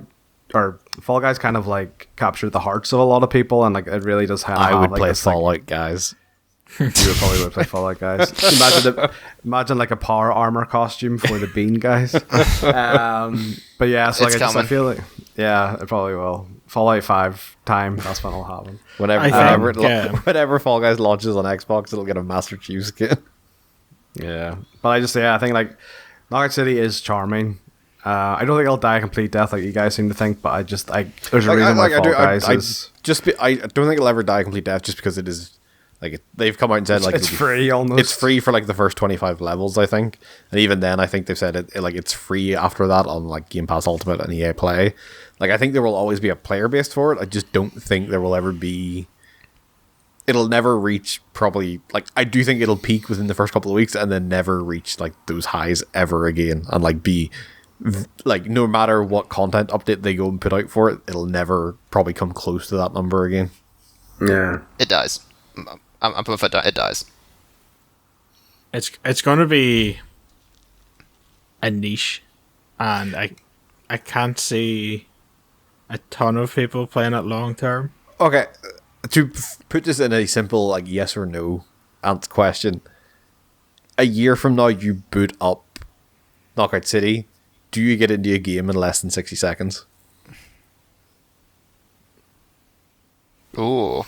Guys kind of like captured the hearts of a lot of people, and like it really does kind of I have, would like, play this, like, Fallout, guys. you probably would play Fallout Guys. Imagine like a power armor costume for the bean guys. But yeah, so like It's I coming. feel like it probably will. Fallout 5 time, that's when it'll happen. Whenever Fall Guys launches on Xbox, it'll get a Master Chief skin. Yeah, but I think like Knockout City is charming. I don't think it'll die a complete death like you guys seem to think, but there's a reason why Fall Guys is. I don't think it'll ever die a complete death just because it is. Like, they've come out and said, like, It's free almost. It's free for, like, the first 25 levels, I think. And even then, I think they've said it's free after that on, like, Game Pass Ultimate and EA Play. Like, I think there will always be a player base for it. I just don't think there will ever be... It'll never reach probably... Like, I do think it'll peak within the first couple of weeks and then never reach, like, those highs ever again. And, like, be... Like, no matter what content update they go and put out for it, it'll never probably come close to that number again. Yeah. It dies. I'm putting foot down. It dies. It's going to be a niche, and I can't see a ton of people playing it long term. Okay, to put this in a simple, like, yes or no answer question, a year from now you boot up Knockout City, do you get into a game in less than 60 seconds? Ooh.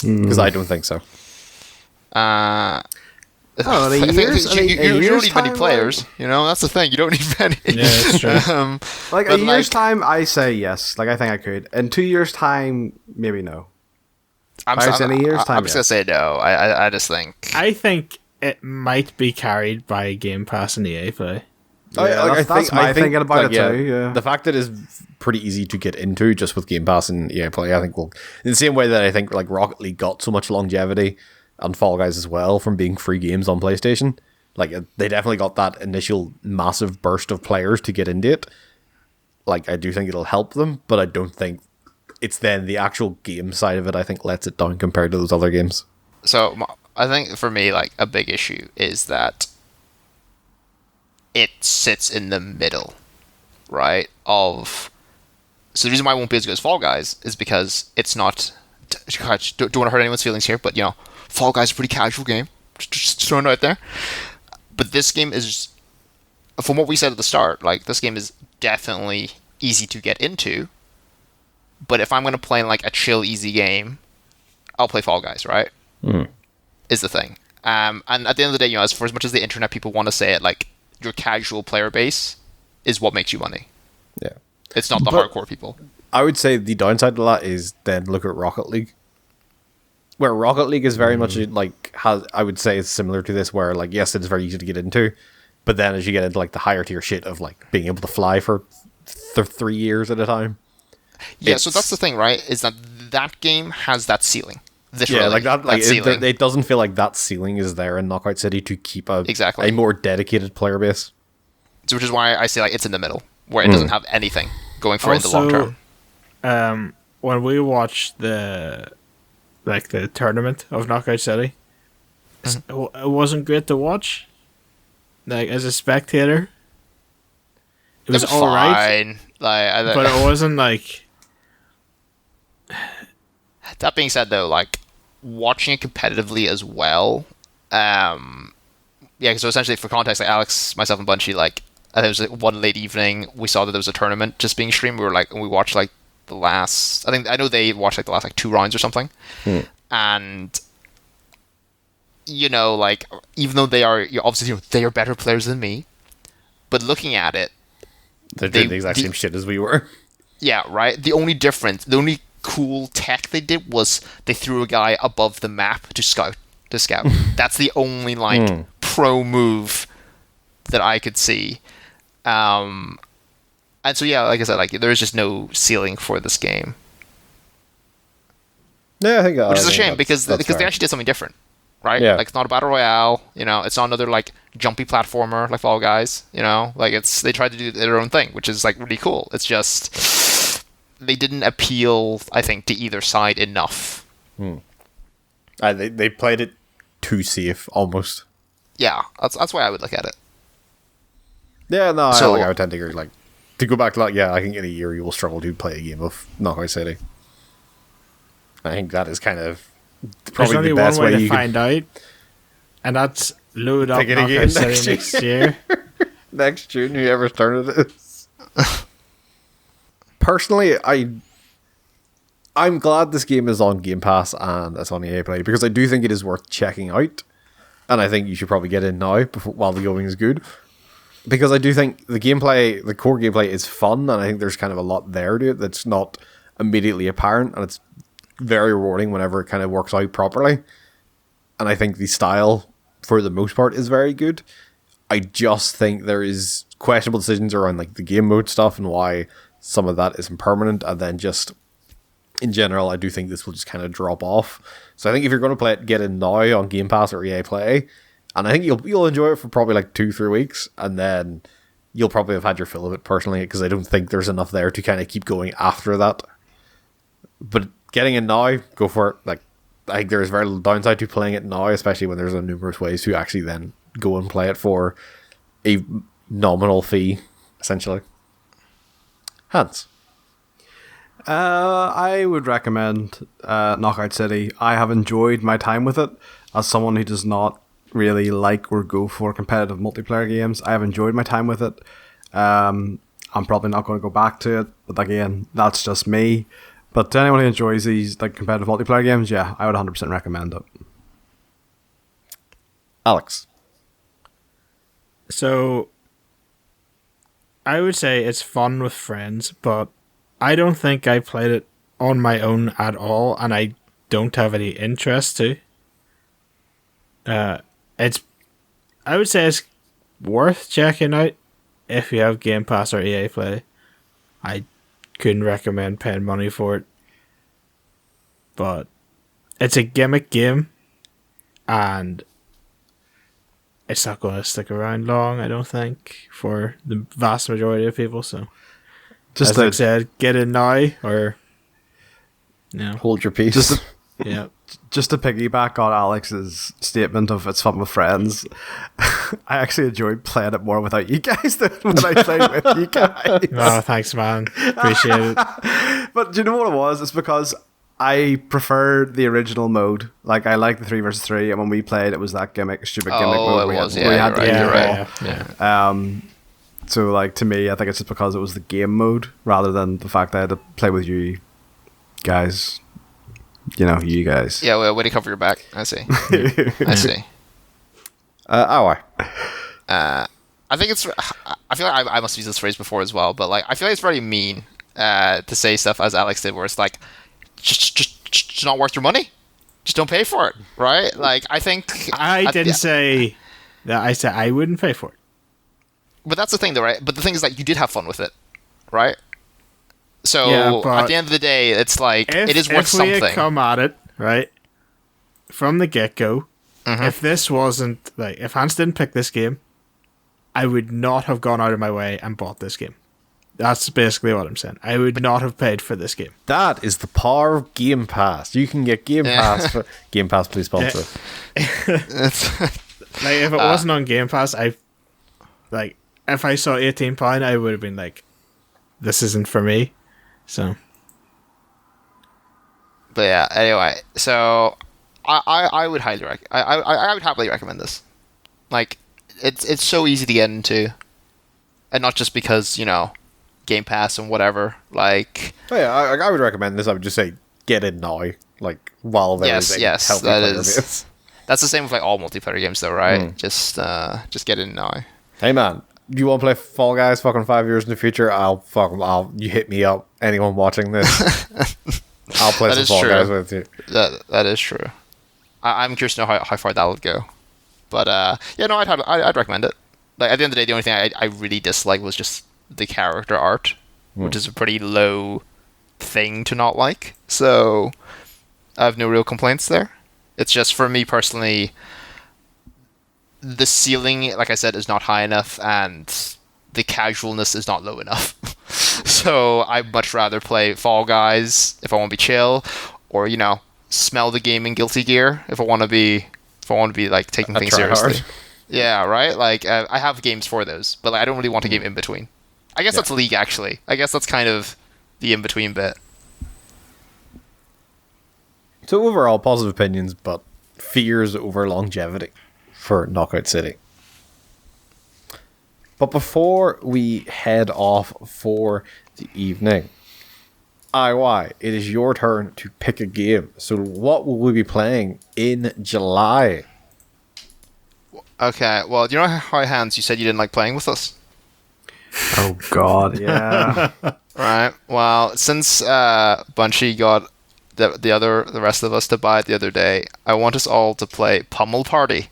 Because I don't think so. Oh, I think you don't need many time, players. You know, that's the thing. You don't need many. Yeah, that's true. Like a but, year's time, I say yes. Like I think I could. In 2 years' time, maybe no. I'm If I was in a year's time, just gonna say no. I just think. I think it might be carried by Game Pass and EA Play. That's my thinking about it too. Yeah. The fact that it's pretty easy to get into just with Game Pass and EA Play, I think will, in the same way that I think like Rocket League got so much longevity, and Fall Guys as well from being free games on PlayStation. Like they definitely got that initial massive burst of players to get into it. Like I do think it'll help them, but I don't think it's then the actual game side of it. I think lets it down compared to those other games. So I think for me, like a big issue is that it sits in the middle, right? So the reason why it won't be as good as Fall Guys is because it's not. Don't want to hurt anyone's feelings here, but Fall Guys is a pretty casual game. Just throwing it out there. But this game is, from what we said at the start, like this game is definitely easy to get into. But if I'm going to play like a chill, easy game, I'll play Fall Guys, right? Is the thing. And at the end of the day, for as much as the internet people want to say it, like your casual player base is what makes you money. Yeah, it's not the hardcore people. I would say the downside to that is then look at Rocket League. Where Rocket League is very much like I would say it's similar to this, where like yes, it's very easy to get into, but then as you get into like the higher tier shit of like being able to fly for 3 years at a time. Yeah, so that's the thing, right? Is that game has that ceiling. Literally, yeah, like that. Like ceiling. It doesn't feel like that ceiling is there in Knockout City to keep a more dedicated player base. So, which is why I say like it's in the middle, where it doesn't have anything going for it in the long term. When we watched the tournament of Knockout City, it wasn't great to watch. Like as a spectator, it was all right. But it wasn't like. That being said, though, like watching it competitively as well, yeah. So essentially, for context, like Alex, myself, and Bunchy, like I think it was like one late evening, we saw that there was a tournament just being streamed. We watched like the last. I know they watched like the last like 2 rounds or something, and like even though they are obviously they are better players than me, but looking at it, they're doing the exact same shit as we were. Yeah, right. The only cool tech they did was they threw a guy above the map to scout. That's the only pro move that I could see. And so yeah, like I said, like there is just no ceiling for this game. Yeah, I think which is a shame because they actually did something different, right? Yeah. Like it's not a battle royale, it's not another like jumpy platformer like Fall Guys, like they tried to do their own thing, which is like really cool. It's just they didn't appeal, I think, to either side enough. They played it too safe, almost. Yeah, that's why I would look at it. Yeah, no, I would tend to agree. Like, to go back to that, yeah, I think in a year you will struggle to play a game of Knockout City. I think that is kind of probably the best way to find out, and that's load up Knockout City next year. Next June, whoever's turn it is. Personally, I'm glad this game is on Game Pass and it's on EA Play because I do think it is worth checking out, and I think you should probably get in now while the going is good. Because I do think the core gameplay is fun, and I think there's kind of a lot there to it that's not immediately apparent, and it's very rewarding whenever it kind of works out properly. And I think the style, for the most part, is very good. I just think there is questionable decisions around like the game mode stuff and why some of that isn't permanent, and then just in general, I do think this will just kind of drop off. So I think if you're going to play it, get in now on Game Pass or EA Play, and I think you'll enjoy it for probably like 2-3 weeks, and then you'll probably have had your fill of it personally, because I don't think there's enough there to kind of keep going after that. But getting in now, go for it. Like I think there's very little downside to playing it now, especially when there's numerous ways to actually then go and play it for a nominal fee, essentially. Hans. I would recommend Knockout City. I have enjoyed my time with it. As someone who does not really like or go for competitive multiplayer games, I have enjoyed my time with it. I'm probably not going to go back to it. But again, that's just me. But to anyone who enjoys these like competitive multiplayer games, yeah, I would 100% recommend it. Alex. So, I would say it's fun with friends, but I don't think I played it on my own at all, and I don't have any interest to. I would say it's worth checking out if you have Game Pass or EA Play. I couldn't recommend paying money for it, but it's a gimmick game, and it's not going to stick around long, I don't think, for the vast majority of people. So, Just as I said, get in now, or Hold your peace. Just to piggyback on Alex's statement of it's fun with friends, I actually enjoyed playing it more without you guys than when I played with you guys. Oh, thanks, man. Appreciate it. But do you know what it was? It's because I prefer the original mode. Like, I like the 3 versus 3, and when we played, it was that stupid gimmick mode. So, like, to me, I think it's just because it was the game mode rather than the fact that I had to play with you guys. You know, you guys. Yeah, well, way to cover your back. I see. I see. I think it's. I feel like I must have used this phrase before as well, but like I feel like it's very mean to say stuff as Alex did, where it's like, just not worth your money. Just don't pay for it, right? Like I think I didn't say that. I said I wouldn't pay for it. But that's the thing, though, right? But the thing is, like, you did have fun with it, right? So Yeah, at the end of the day, it's like it is worth something. If we had come at it right from the get-go, if this wasn't like if Hans didn't pick this game, I would not have gone out of my way and bought this game. That's basically what I'm saying. I would not have paid for this game. That is the power of Game Pass. You can get Game Pass for Game Pass, please sponsor. Like if it wasn't on Game Pass, if I saw £18, I would have been like, this isn't for me. So, but yeah. Anyway, so I would highly I would happily recommend this. Like, it's so easy to get into, and not just because Game Pass and whatever. Like, oh yeah, I would recommend this. I would just say get in now, like while there is a healthy player base. That's the same with like all multiplayer games, though, right? Just get in now. Hey man, you want to play Fall Guys? Fucking 5 years in the future, you hit me up. Anyone watching this, I'll play some Fall Guys with you. That is true. I'm curious to know how far that would go, but I'd recommend it. Like at the end of the day, the only thing I really disliked was just the character art, which is a pretty low thing to not like. So I have no real complaints there. It's just for me personally, the ceiling, like I said, is not high enough, and the casualness is not low enough. So I'd much rather play Fall Guys if I want to be chill, or smell the gaming guilty gear if I want to be like taking things seriously. Yeah, right. Like I have games for those, but I don't really want a game in between. I guess that's League, actually. I guess that's kind of the in between bit. So overall, positive opinions, but fears over longevity for Knockout City. But before we head off for the evening, it is your turn to pick a game. So what will we be playing in July? Okay, well, you know how, Hans, you said you didn't like playing with us? Oh God, yeah. Right. Well, since Bungie got the rest of us to buy it the other day, I want us all to play Pummel Party.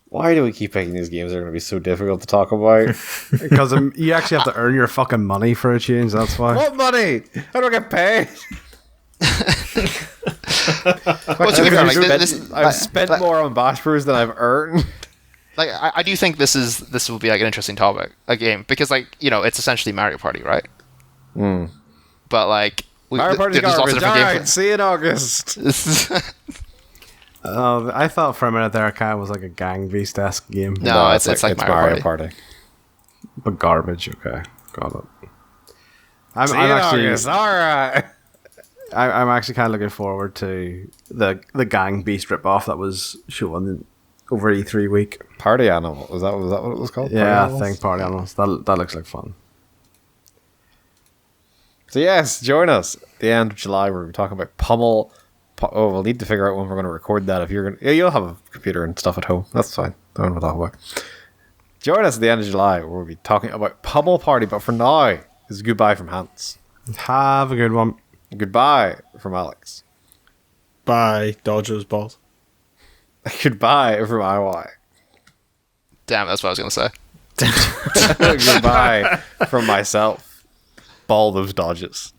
Why do we keep picking these games that are going to be so difficult to talk about? Because you actually have to earn your fucking money for a change, that's why. What money? How do I get paid? I've spent more on Bash Brews than I've earned. Like, I do think this will be like an interesting topic, a game, because it's essentially Mario Party, right? But like Mario Party's garbage. Alright, see you in August. I thought for a minute there it kind of was like a Gang Beast-esque game. No, it's like Mario Party. But garbage, okay. Got it. I'm actually, alright. I'm actually kind of looking forward to the Gang Beast ripoff that was shown over E3 week. Party Animal. Was that what it was called? Yeah, I think Party Animals. That looks like fun. So yes, join us at the end of July. We're talking about Pummel. Oh, we'll need to figure out when we're going to record that. If you're going, yeah, you'll have a computer and stuff at home. That's fine. Don't want to talk about. Join us at the end of July, where we'll be talking about Pummel Party. But for now, it's goodbye from Hans. Have a good one. Goodbye from Alex. Bye, Dodgers balls. Goodbye from IY. Damn, that's what I was gonna say. Goodbye from myself. Ball those dodges.